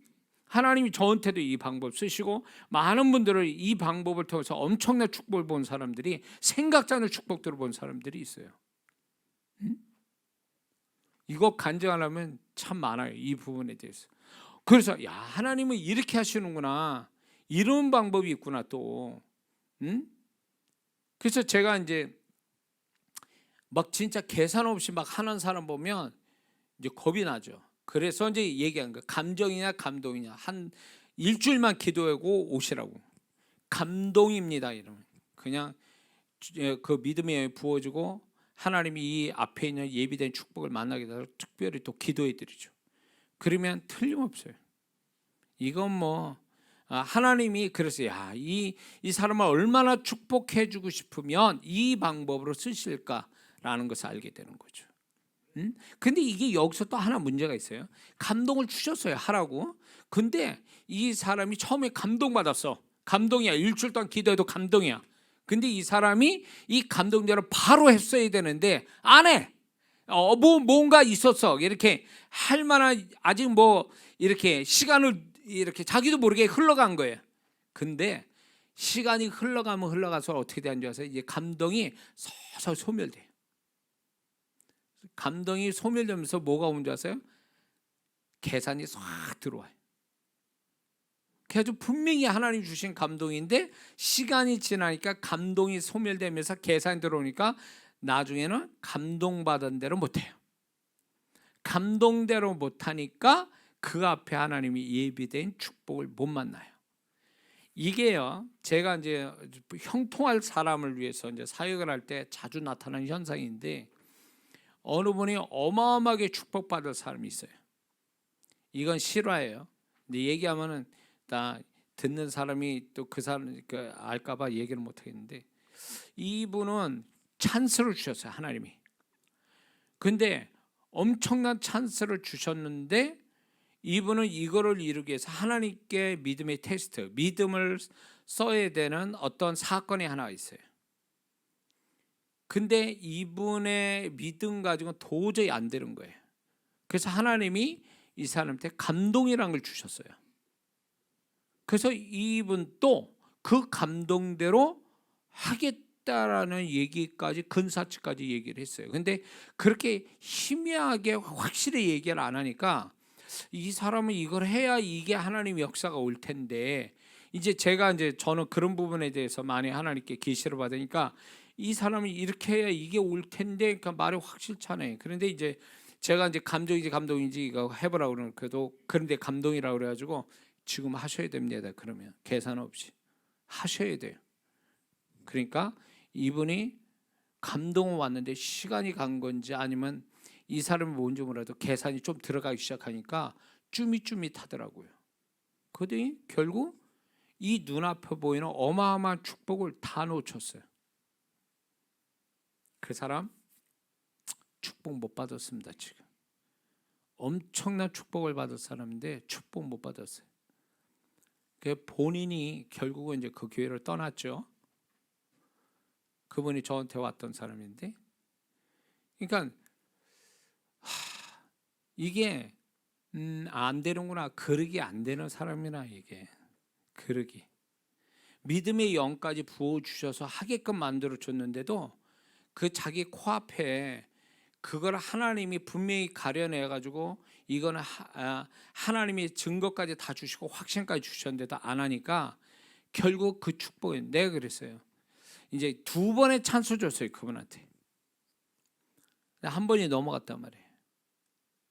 하나님이 저한테도 이 방법 쓰시고 많은 분들을 이 방법을 통해서 엄청난 축복을 본 사람들이 생각지 않은 축복들을 본 사람들이 있어요. 이거 간증하려면 참 많아요. 이 부분에 대해서. 그래서 하나님은 이렇게 하시는구나. 이런 방법이 있구나 또. 그래서 제가 이제 막 진짜 계산 없이 막 하는 사람 보면 이제 겁이 나죠. 그래서 이제 얘기한 거예요. 감정이냐 감동이냐. 한 일주일만 기도하고 오시라고. 감동입니다. 이러면 그냥 그 믿음에 부어주고 하나님이 이 앞에 있는 예비된 축복을 만나게 되도록 특별히 또 기도해 드리죠. 그러면 틀림없어요. 이건 뭐 하나님이 그래서 이 사람을 얼마나 축복해 주고 싶으면 이 방법으로 쓰실까라는 것을 알게 되는 거죠. 근데 이게 여기서 또 하나 문제가 있어요. 감동을 주셨어요 하라고. 근데 이 사람이 처음에 감동받았어. 감동이야. 일주일 동안 기도해도 감동이야. 근데 이 사람이 이 감동대로 바로 했어야 되는데 안 해. 뭔가 있었어. 이렇게 할 만한 아직 뭐 이렇게 시간을 이렇게 자기도 모르게 흘러간 거예요. 근데 시간이 흘러가면 흘러가서 어떻게 되는지 아세요? 이제 감동이 서서히 소멸돼요. 감동이 소멸되면서 뭐가 오는 줄 아세요? 계산이 싹 들어와요. 그래서 분명히 하나님 주신 감동인데 시간이 지나니까 감동이 소멸되면서 계산이 들어오니까 나중에는 감동받은 대로 못해요. 감동대로 못하니까 그 앞에 하나님이 예비된 축복을 못 만나요. 이게요, 제가 이제 형통할 사람을 위해서 이제 사역을 할 때 자주 나타나는 현상인데 어느 분이 어마어마하게 축복받을 사람이 있어요. 이건 실화예요. 근데 얘기하면은 다 듣는 사람이 또 그 사람 알까봐 얘기를 못 하겠는데, 이분은 찬스를 주셨어요, 하나님이. 근데 엄청난 찬스를 주셨는데 이분은 이거를 이루기 위해서 하나님께 믿음의 테스트, 믿음을 써야 되는 어떤 사건이 하나 있어요. 근데 이분의 믿음 가지고는 도저히 안 되는 거예요. 그래서 하나님이 이 사람한테 감동이라는 걸 주셨어요. 그래서 이분도 그 감동대로 하겠다라는 얘기까지, 근사치까지 얘기를 했어요. 근데 그렇게 희미하게 확실히 얘기를 안 하니까 이 사람은 이걸 해야 이게 하나님 역사가 올 텐데, 저는 그런 부분에 대해서 많이 하나님께 계시를 받으니까 이 사람이 이렇게 해야 이게 올 텐데, 그러니까 말이 확실찮아요. 그런데 이제 제가 감동인지 이거 해보라 그러는, 그래도 그런데 감동이라고 그래가지고 지금 하셔야 됩니다. 그러면 계산 없이 하셔야 돼요. 그러니까 이분이 감동은 왔는데 시간이 간 건지 아니면 이 사람이 뭔지 몰라도 계산이 좀 들어가기 시작하니까 쭈밋쭈밋하더라고요. 그러더니 결국 이 눈앞에 보이는 어마어마한 축복을 다 놓쳤어요. 그 사람 축복 못 받았습니다. 지금 엄청난 축복을 받을 사람인데 축복 못 받았어요. 본인이 결국은 이제 그 교회를 떠났죠. 그분이 저한테 왔던 사람인데, 그러니까 이게 안 되는구나, 그러기 안 되는 사람이나, 이게 그러기 믿음의 영까지 부어주셔서 하게끔 만들어줬는데도 그 자기 코앞에 그걸 하나님이 분명히 가려내가지고 이거는 하나님이 증거까지 다 주시고 확신까지 주셨는데도 안 하니까 결국 그 축복은, 내가 그랬어요. 이제 2번의 찬스 줬어요, 그분한테. 한 번이 넘어갔단 말이에요.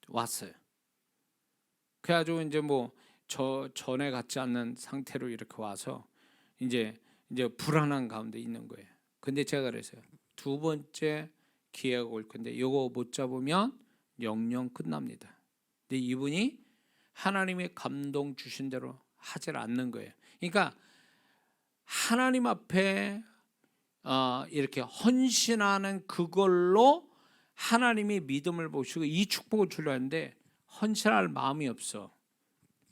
왔어요. 그래가지고 이제 전에 같지 않는 상태로 이렇게 와서 이제 불안한 가운데 있는 거예요. 근데 제가 그랬어요. 2번째 기회가 올 건데 이거 못 잡으면 영영 끝납니다. 근데 이분이 하나님의 감동 주신 대로 하질 않는 거예요. 그러니까 하나님 앞에 이렇게 헌신하는 그걸로 하나님이 믿음을 보시고 이 축복을 주려 하는데 헌신할 마음이 없어.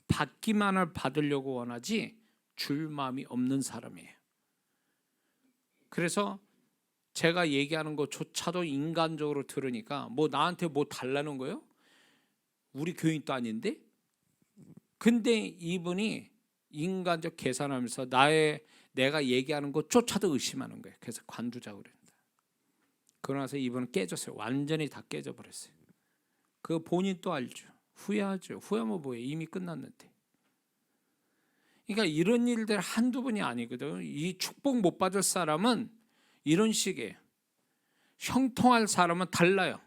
받기만을 받으려고 원하지 줄 마음이 없는 사람이에요. 그래서 제가 얘기하는 것조차도 인간적으로 들으니까 나한테 달라는 거예요? 우리 교인도 아닌데? 근데 이분이 인간적 계산하면서 내가 얘기하는 것조차도 의심하는 거예요. 그래서 관두자고 그랬다. 그러나서 이분은 깨졌어요. 완전히 다 깨져버렸어요. 그 본인 또 알죠. 후회하죠. 후회하면 뭐예요? 이미 끝났는데. 그러니까 이런 일들 한두 번이 아니거든. 이 축복 못 받을 사람은 이런 식이에요. 형통할 사람은 달라요.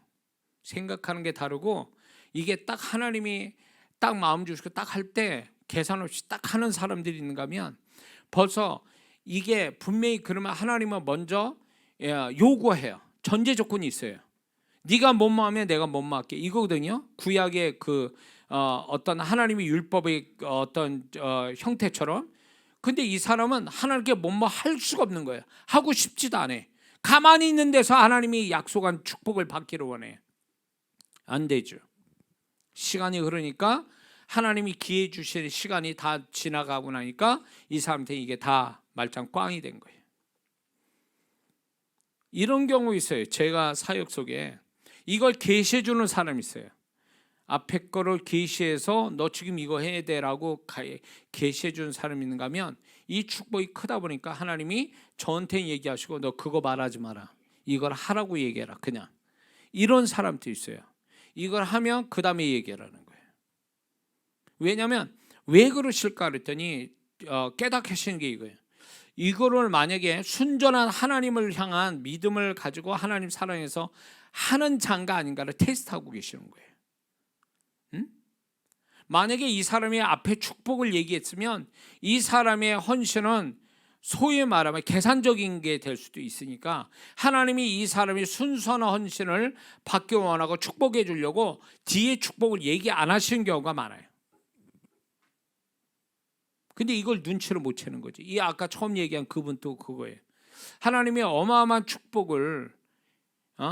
생각하는 게 다르고, 이게 딱 하나님이 딱 마음 주시고 딱 할 때 계산 없이 딱 하는 사람들이 있는가 하면 벌써 이게 분명히, 그러면 하나님은 먼저 요구해요. 전제 조건이 있어요. 네가 뭐뭐 하면 내가 뭐뭐 할게, 이거거든요. 구약의 어떤 하나님의 율법의 어떤 형태처럼. 근데 이 사람은 하나님께 뭐뭐 할 수가 없는 거예요. 하고 싶지도 않아. 가만히 있는 데서 하나님이 약속한 축복을 받기를 원해. 안 되죠. 시간이 흐르니까, 하나님이 기회 주시는 시간이 다 지나가고 나니까 이 사람한테 이게 다 말짱 꽝이 된 거예요. 이런 경우 있어요. 제가 사역 속에 이걸 계시해 주는 사람이 있어요. 앞에 거를 계시해서 너 지금 이거 해야 돼라고 계시해 주는 사람이 있는가 하면, 이 축복이 크다 보니까 하나님이 저한테 얘기하시고 너 그거 말하지 마라, 이걸 하라고 얘기해라, 그냥. 이런 사람도 있어요. 이걸 하면 그 다음에 얘기하라는 거예요. 왜냐하면 왜 그러실까 그랬더니 깨닫게 하시는 게 이거예요. 이거를 만약에 순전한 하나님을 향한 믿음을 가지고 하나님 사랑해서 하는 자인가 아닌가를 테스트하고 계시는 거예요. 만약에 이 사람이 앞에 축복을 얘기했으면 이 사람의 헌신은 소위 말하면 계산적인 게 될 수도 있으니까 하나님이 이 사람이 순수한 헌신을 받기 원하고 축복해 주려고 뒤에 축복을 얘기 안 하시는 경우가 많아요. 근데 이걸 눈치를 못 채는 거지. 이 아까 처음 얘기한 그분도 그거예요. 하나님이 어마어마한 축복을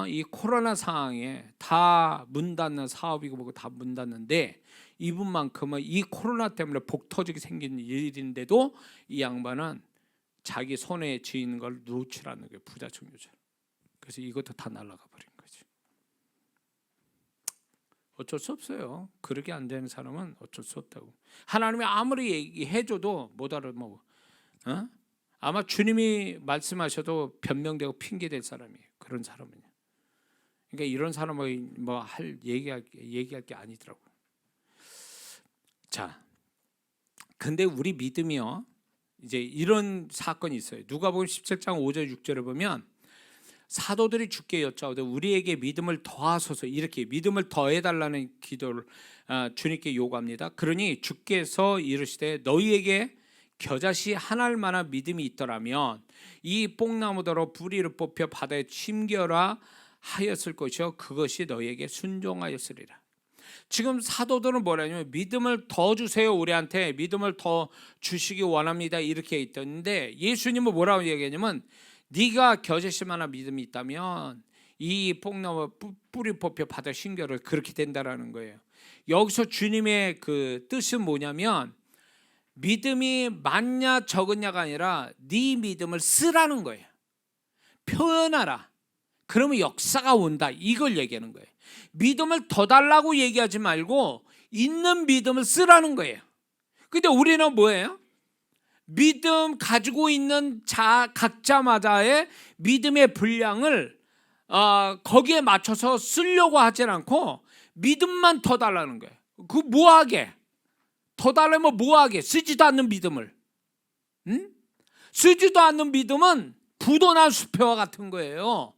이 코로나 상황에 다 문 닫는 사업이고 뭐고 다 문 닫는데 이분만큼은 이 코로나 때문에 복 터지게 생긴 일인데도 이 양반은 자기 손에 쥐는 걸 놓치라는 거예요. 부자 청교자로. 그래서 이것도 다 날아가 버린 거지. 어쩔 수 없어요. 그렇게 안 되는 사람은 어쩔 수 없다고. 하나님이 아무리 얘기해줘도 못 알아먹어. 아마 주님이 말씀하셔도 변명되고 핑계될 사람이에요. 그런 사람은요. 그러니까 이런 사람은 뭐 얘기할 게 아니더라고. 자, 근데 우리 믿음이요. 이제 이런 사건이 있어요. 누가복음 17장 5절 6절을 보면 사도들이 주께 여짜오되 우리에게 믿음을 더하소서, 이렇게 믿음을 더해달라는 기도를 주님께 요구합니다. 그러니 주께서 이르시되 너희에게 겨자씨 하나일 만한 믿음이 있더라면 이 뽕나무더러 뿌리를 뽑혀 바다에 침겨라 하였을 것이요 그것이 너희에게 순종하였으리라. 지금 사도들은 뭐라냐면 믿음을 더 주세요, 우리한테 믿음을 더 주시기 원합니다, 이렇게 있던데 예수님은 뭐라고 얘기하냐면 네가 겨자씨만한 믿음이 있다면 이 뽕나무 뿌리 뽑혀 바다에 침겨라, 그렇게 된다라는 거예요. 여기서 주님의 그 뜻은 뭐냐면 믿음이 많냐 적으냐가 아니라 네 믿음을 쓰라는 거예요. 표현하라. 그러면 역사가 온다, 이걸 얘기하는 거예요. 믿음을 더 달라고 얘기하지 말고 있는 믿음을 쓰라는 거예요. 근데 우리는 뭐예요? 믿음 가지고 있는 각자마다의 믿음의 분량을 거기에 맞춰서 쓰려고 하지 않고 믿음만 더 달라는 거예요. 그 뭐하게? 더 달라면 뭐하게? 쓰지도 않는 믿음을. 쓰지도 않는 믿음은 부도난 수표와 같은 거예요.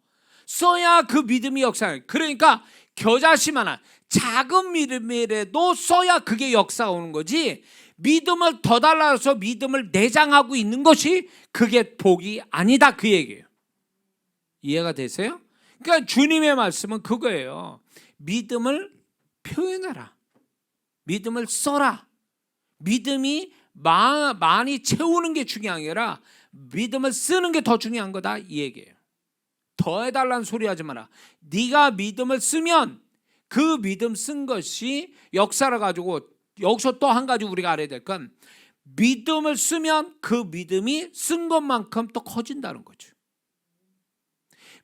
써야 그 믿음이 역사해요. 그러니까 겨자씨만한 작은 믿음이라도 써야 그게 역사가 오는 거지, 믿음을 더 달라서 믿음을 내장하고 있는 것이 그게 복이 아니다, 그 얘기예요. 이해가 되세요? 그러니까 주님의 말씀은 그거예요. 믿음을 표현하라. 믿음을 써라. 믿음이 많이 채우는 게 중요한 게 아니라 믿음을 쓰는 게 더 중요한 거다, 이 얘기예요. 더해달라는 소리 하지 마라. 네가 믿음을 쓰면 그 믿음 쓴 것이 역사를 가지고, 여기서 또 한 가지 우리가 알아야 될 건 믿음을 쓰면 그 믿음이 쓴 것만큼 또 커진다는 거죠.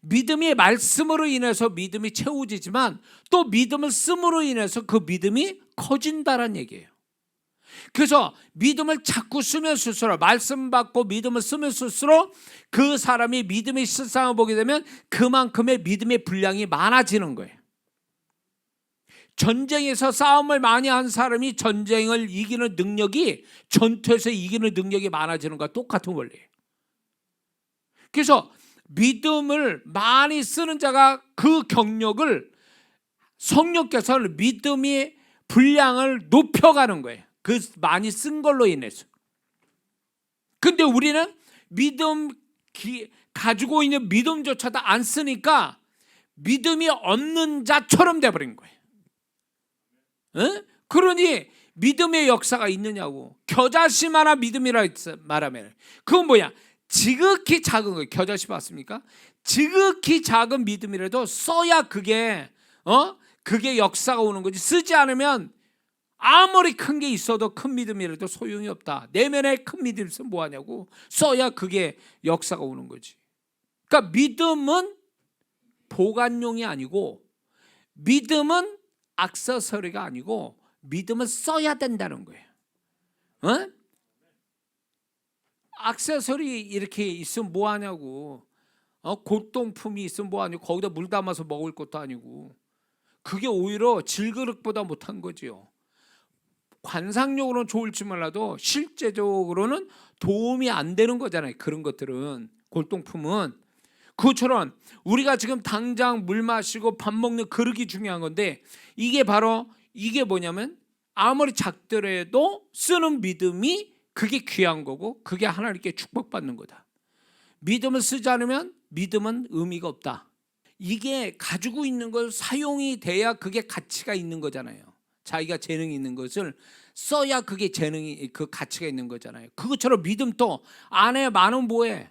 믿음이 말씀으로 인해서 믿음이 채워지지만 또 믿음을 씀으로 인해서 그 믿음이 커진다는 얘기예요. 그래서 믿음을 자꾸 쓰면 쓸수록, 말씀 받고 믿음을 쓰면 쓸수록 그 사람이 믿음의 실상을 보게 되면 그만큼의 믿음의 분량이 많아지는 거예요. 전쟁에서 싸움을 많이 한 사람이 전쟁을 이기는 능력이, 전투에서 이기는 능력이 많아지는 것과 똑같은 원리예요. 그래서 믿음을 많이 쓰는 자가 그 경력을, 성령께서는 믿음의 분량을 높여가는 거예요. 그 많이 쓴 걸로 인해서. 근데 우리는 가지고 있는 믿음조차도 안 쓰니까 믿음이 없는 자처럼 돼버린 거예요. 그러니 믿음의 역사가 있느냐고. 겨자씨만한 믿음이라 말하면 그건 뭐야? 지극히 작은 거예요. 겨자씨 봤습니까? 지극히 작은 믿음이라도 써야 그게 역사가 오는 거지. 쓰지 않으면 아무리 큰 게 있어도 큰 믿음이라도 소용이 없다. 내면에 큰 믿음이 있으면 뭐하냐고. 써야 그게 역사가 오는 거지. 그러니까 믿음은 보관용이 아니고, 믿음은 액세서리가 아니고 믿음을 써야 된다는 거예요. 액세서리 이렇게 있으면 뭐하냐고. 골동품이 있으면 뭐하냐고. 거기다 물 담아서 먹을 것도 아니고. 그게 오히려 질그릇보다 못한 거지요. 관상용으로는 좋을지 몰라도 실제적으로는 도움이 안 되는 거잖아요. 그런 것들은, 골동품은. 그것처럼 우리가 지금 당장 물 마시고 밥 먹는 그릇이 중요한 건데, 이게 바로 이게 뭐냐면 아무리 작더라도 쓰는 믿음이 그게 귀한 거고 그게 하나님께 축복받는 거다. 믿음을 쓰지 않으면 믿음은 의미가 없다. 이게 가지고 있는 걸 사용이 돼야 그게 가치가 있는 거잖아요. 자기가 재능이 있는 것을 써야 그게 재능이 그 가치가 있는 거잖아요. 그것처럼 믿음도 안에 많은 뭐해?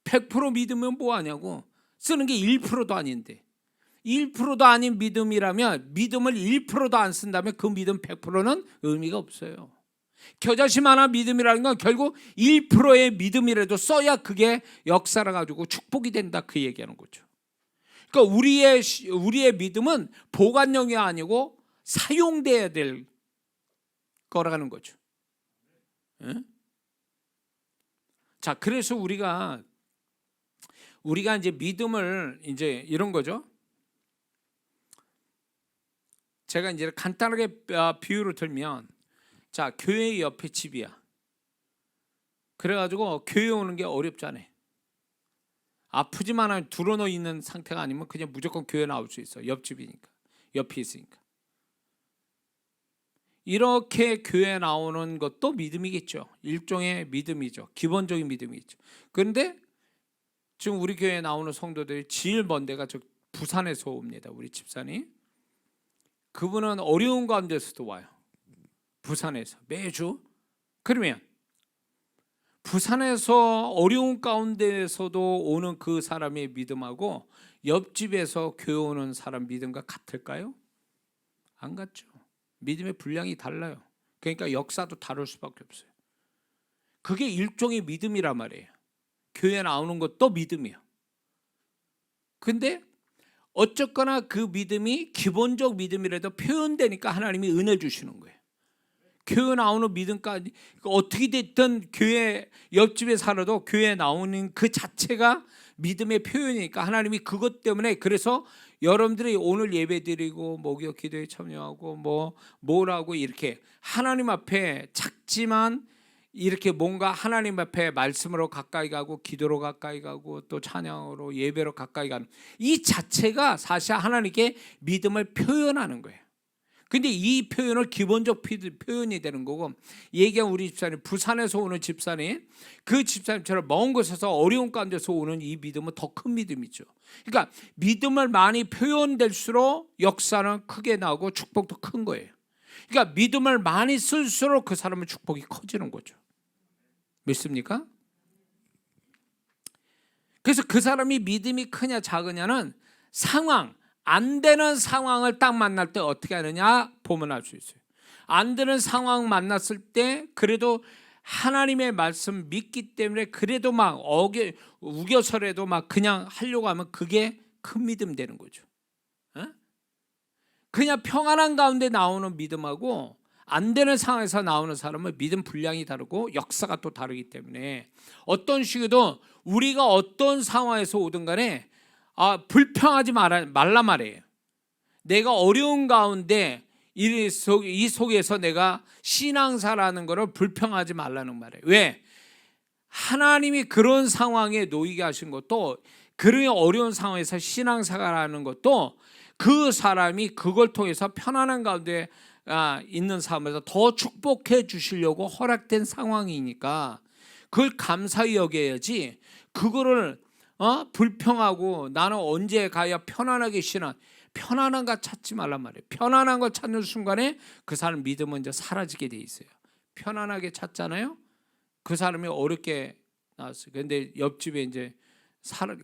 100% 믿으면 뭐 하냐고. 쓰는 게 1%도 아닌데 1%도 아닌 믿음이라면 믿음을 1%도 안 쓴다면 그 믿음 100%는 의미가 없어요. 겨자씨 하나 믿음이라는 건 결국 1%의 믿음이라도 써야 그게 역사를 가지고 축복이 된다, 그 얘기하는 거죠. 그러니까 우리의 믿음은 보관용이 아니고 사용돼야 될 거라는 거죠. 예? 자, 그래서 우리가 이제 믿음을 이제 이런 거죠. 제가 이제 간단하게 비유를 들면, 자, 교회 옆에 집이야. 그래가지고 교회 오는 게 어렵잖아요. 아프지만 하면 드러누워 있는 상태가 아니면 그냥 무조건 교회 나올 수 있어. 옆집이니까, 옆에 있으니까. 이렇게 교회 나오는 것도 믿음이겠죠. 일종의 믿음이죠. 기본적인 믿음이죠. 그런데 지금 우리 교회에 나오는 성도들이 제일 먼 데가 저 부산에서 옵니다. 우리 집사님. 그분은 어려운 가운데서도 와요. 부산에서 매주. 그러면 부산에서 어려운 가운데에서도 오는 그 사람의 믿음하고 옆집에서 교회 오는 사람 믿음과 같을까요? 안 같죠. 믿음의 분량이 달라요. 그러니까 역사도 다를 수밖에 없어요. 그게 일종의 믿음이란 말이에요. 교회 나오는 것도 믿음이에요. 근데 어쨌거나 그 믿음이 기본적 믿음이라도 표현되니까 하나님이 은혜 주시는 거예요. 교회 나오는 믿음까지 어떻게 됐든 교회 옆집에 살아도 교회 나오는 그 자체가 믿음의 표현이니까 하나님이 그것 때문에, 그래서 여러분들이 오늘 예배드리고 목욕 기도에 참여하고 뭐라고 이렇게 하나님 앞에 작지만 이렇게 뭔가 하나님 앞에 말씀으로 가까이 가고 기도로 가까이 가고 또 찬양으로 예배로 가까이 가는 이 자체가 사실 하나님께 믿음을 표현하는 거예요. 근데 이 표현을 기본적 표현이 되는 거고, 얘기한 우리 집사님, 부산에서 오는 집사님, 그 집사님처럼 먼 곳에서 어려운 가운데서 오는 이 믿음은 더 큰 믿음이죠. 그러니까 믿음을 많이 표현될수록 역사는 크게 나오고 축복도 큰 거예요. 그러니까 믿음을 많이 쓸수록 그 사람의 축복이 커지는 거죠. 믿습니까? 그래서 그 사람이 믿음이 크냐 작으냐는 상황, 안 되는 상황을 딱 만날 때 어떻게 하느냐 보면 알 수 있어요. 안 되는 상황 만났을 때 그래도 하나님의 말씀 믿기 때문에 그래도 막 우겨서라도 막 그냥 하려고 하면 그게 큰 믿음 되는 거죠. 그냥 평안한 가운데 나오는 믿음하고 안 되는 상황에서 나오는 사람은 믿음 분량이 다르고 역사가 또 다르기 때문에 어떤 식으로 우리가 어떤 상황에서 오든 간에 불평하지 말라 말이에요. 내가 어려운 가운데 이 속에서 내가 신앙사라는 것을 불평하지 말라는 말이에요. 왜? 하나님이 그런 상황에 놓이게 하신 것도, 그런 어려운 상황에서 신앙사라는 것도 그 사람이 그걸 통해서 편안한 가운데 있는 삶에서 더 축복해 주시려고 허락된 상황이니까 그걸 감사히 여겨야지, 그거를 불평하고 나는 언제 가야 편안하게 편안한 거 찾지 말란 말이에요. 편안한 걸 찾는 순간에 그 사람 믿음은 이제 사라지게 돼 있어요. 편안하게 찾잖아요. 그 사람이 어렵게 나왔어요. 근데 옆집에 이제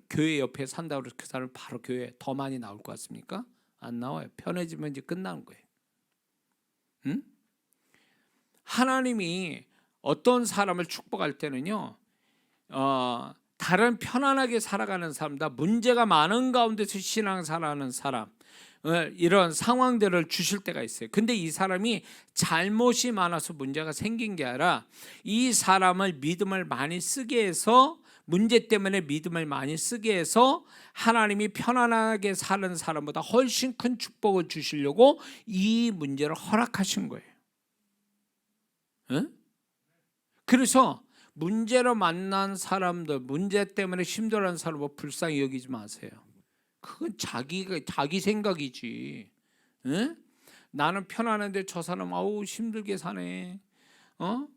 교회 옆에 산다고 해서 그 사람 바로 교회 더 많이 나올 것 같습니까? 안 나와요. 편해지면 이제 끝나는 거예요. 응? 하나님이 어떤 사람을 축복할 때는요, 다른 편안하게 살아가는 사람보다 문제가 많은 가운데서 신앙생활하는 사람, 이런 상황들을 주실 때가 있어요. 근데 이 사람이 잘못이 많아서 문제가 생긴 게 아니라 이 사람을 믿음을 많이 쓰게 해서, 문제 때문에 믿음을 많이 쓰게 해서 하나님이 편안하게 사는 사람보다 훨씬 큰 축복을 주시려고 이 문제를 허락하신 거예요. 응? 그래서 문제로 만난 사람들, 문제 때문에 힘들어하는 사람을 불쌍히 여기지 마세요. 그건 자기 생각이지. 응? 나는 편안한데 저 사람 힘들게 사네.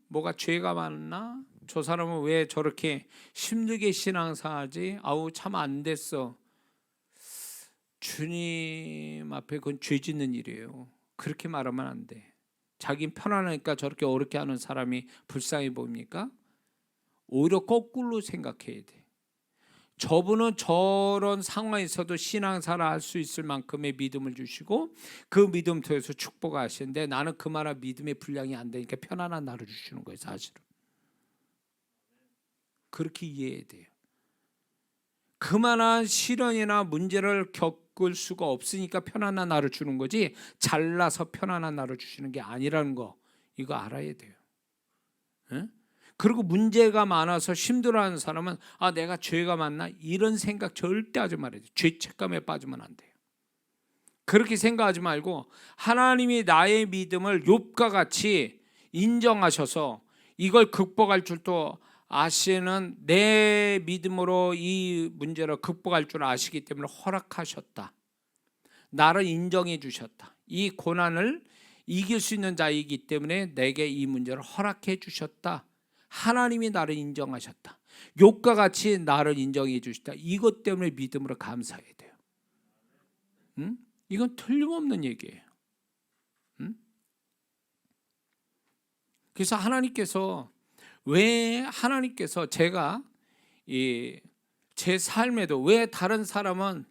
뭐가 죄가 많나? 저 사람은 왜 저렇게 힘들게 신앙생활하지? 아우 참 안 됐어. 주님 앞에 그건 죄 짓는 일이에요. 그렇게 말하면 안 돼. 자긴 편안하니까 저렇게 어렵게 하는 사람이 불쌍해 보입니까? 오히려 거꾸로 생각해야 돼. 저분은 저런 상황에서도 신앙생활 할 수 있을 만큼의 믿음을 주시고 그 믿음 통해서 축복하시는데 나는 그만한 믿음의 분량이 안 되니까 편안한 나를 주시는 거예요. 사실은 그렇게 이해해야 돼요. 그만한 시련이나 문제를 겪을 수가 없으니까 편안한 나를 주는 거지 잘나서 편안한 나를 주시는 게 아니라는 거 이거 알아야 돼요. 에? 그리고 문제가 많아서 힘들어하는 사람은 내가 죄가 많나? 이런 생각 절대 하지 말아야 돼요. 죄책감에 빠지면 안 돼요. 그렇게 생각하지 말고 하나님이 나의 믿음을 욥과 같이 인정하셔서 이걸 극복할 줄도 아시는 내 믿음으로 이 문제를 극복할 줄 아시기 때문에 허락하셨다. 나를 인정해 주셨다. 이 고난을 이길 수 있는 자이기 때문에 내게 이 문제를 허락해 주셨다. 하나님이 나를 인정하셨다. 욥과 같이 나를 인정해 주셨다. 이것 때문에 믿음으로 감사해야 돼요. 응? 이건 틀림없는 얘기예요. 응? 그래서 하나님께서 제가 제 삶에도 왜 다른 사람은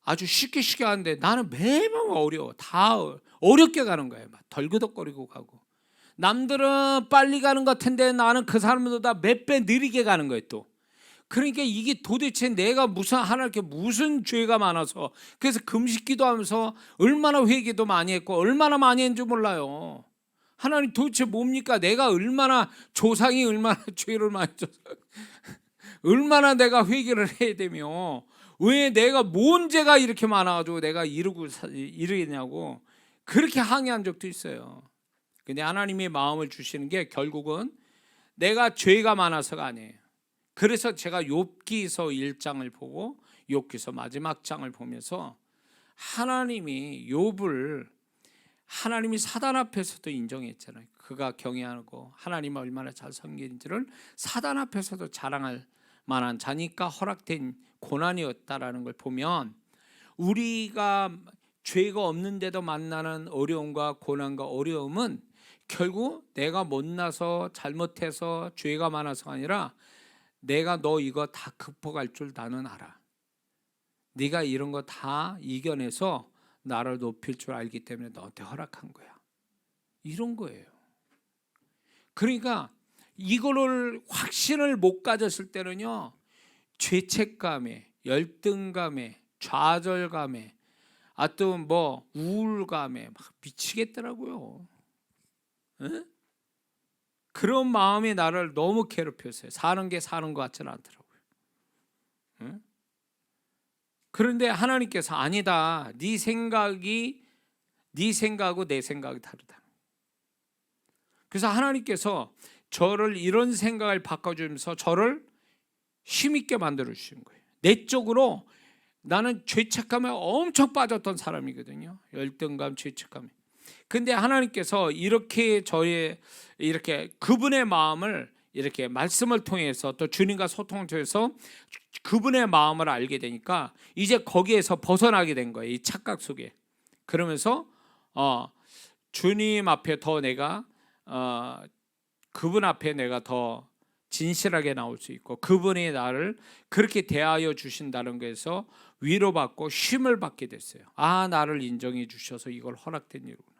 아주 쉽게 하는데 나는 매번 어려워. 다 어렵게 가는 거예요. 막 덜그덕거리고 가고. 남들은 빨리 가는 것 같은데 나는 그 사람보다 몇 배 느리게 가는 거예요 또. 그러니까 이게 도대체 내가 하나님께 무슨 죄가 많아서 그래서 금식기도 하면서 얼마나 회개도 많이 했고 얼마나 많이 했는지 몰라요. 하나님 도대체 뭡니까? 내가 얼마나 조상이 얼마나 죄를 많이 져서 얼마나 내가 회개를 해야 되며 왜 내가 뭔 죄가 이렇게 많아가지고 내가 이르겠냐고 그렇게 항의한 적도 있어요. 근데 하나님의 마음을 주시는 게 결국은 내가 죄가 많아서가 아니에요. 그래서 제가 욥기서 1장을 보고 욥기서 마지막 장을 보면서 하나님이 욥을 하나님이 사단 앞에서도 인정했잖아요. 그가 경외하고 하나님을 얼마나 잘 섬기는지를 사단 앞에서도 자랑할 만한 자니까 허락된 고난이었다라는 걸 보면 우리가 죄가 없는데도 만나는 어려움과 고난과 어려움은 결국 내가 못나서 잘못해서 죄가 많아서가 아니라 내가 너 이거 다 극복할 줄 나는 알아. 네가 이런 거 다 이겨내서 나를 높일 줄 알기 때문에 너한테 허락한 거야. 이런 거예요. 그러니까 이거를 확신을 못 가졌을 때는요. 죄책감에, 열등감에, 좌절감에, 또 뭐 우울감에 막 미치겠더라고요. 에? 그런 마음이 나를 너무 괴롭혔어요. 사는 게 사는 것 같지는 않더라고요. 에? 그런데 하나님께서 아니다. 네 생각하고 내 생각이 다르다. 그래서 하나님께서 저를 이런 생각을 바꿔주면서 저를 힘있게 만들어 주신 거예요. 내적으로 나는 죄책감에 엄청 빠졌던 사람이거든요. 열등감, 죄책감에. 근데 하나님께서 이렇게 그분의 마음을 이렇게 말씀을 통해서 또 주님과 소통을 통해서 그분의 마음을 알게 되니까 이제 거기에서 벗어나게 된 거예요. 이 착각 속에. 그러면서 주님 앞에 더 내가 그분 앞에 내가 더 진실하게 나올 수 있고 그분이 나를 그렇게 대하여 주신다는 것에서 위로받고 힘을 받게 됐어요. 나를 인정해 주셔서 이걸 허락된 일이구나.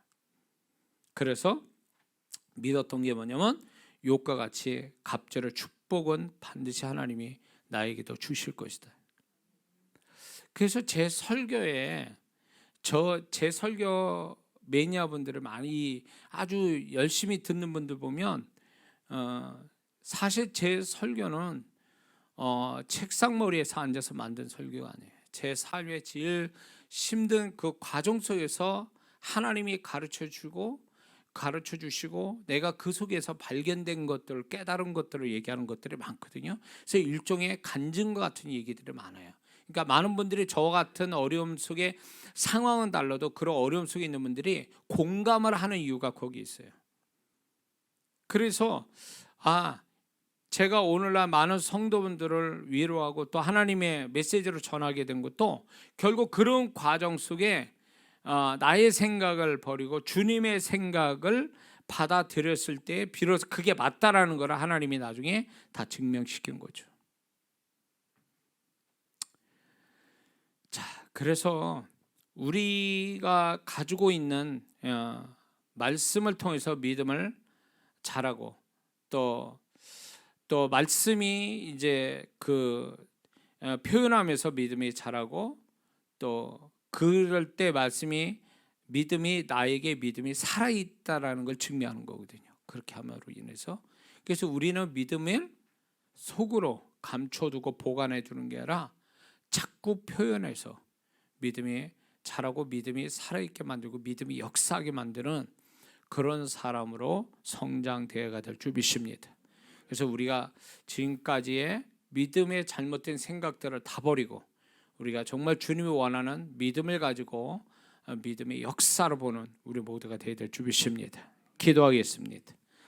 그래서 믿었던 게 뭐냐면 욥과 같이 갑절의 축복은 반드시 하나님이 나에게도 주실 것이다. 그래서 제 설교에 제 설교 매니아분들을 많이 아주 열심히 듣는 분들 보면 사실 제 설교는 책상머리에서 앉아서 만든 설교가 아니에요. 제 삶의 제일 힘든 그 과정 속에서 하나님이 가르쳐 주시고 내가 그 속에서 발견된 것들, 깨달은 것들을 얘기하는 것들이 많거든요. 그래서 일종의 간증과 같은 얘기들이 많아요. 그러니까 많은 분들이 저와 같은 어려움 속에 상황은 달라도 그런 어려움 속에 있는 분들이 공감을 하는 이유가 거기 있어요. 그래서 제가 오늘날 많은 성도분들을 위로하고 또 하나님의 메시지를 전하게 된 것도 결국 그런 과정 속에 나의 생각을 버리고 주님의 생각을 받아들였을 때 비로소 그게 맞다라는 걸 하나님이 나중에 다 증명시킨 거죠. 자, 그래서 우리가 가지고 있는 말씀을 통해서 믿음을 자라고 또 말씀이 이제 표현하면서 믿음이 자라고 또 그럴 때 믿음이 나에게 믿음이 살아있다라는 걸 증명하는 거거든요. 그렇게 함으로 인해서 그래서 우리는 믿음을 속으로 감춰두고 보관해 두는 게 아니라 자꾸 표현해서 믿음이 자라고 믿음이 살아있게 만들고 믿음이 역사하게 만드는 그런 사람으로 성장되어야 될 줄 믿습니다. 그래서 우리가 지금까지의 믿음의 잘못된 생각들을 다 버리고 우리가 정말 주님이 원하는 믿음을 가지고 믿음의 역사로 보는 우리 모두가 되어야 될 줄 믿습니다. 기도하겠습니다.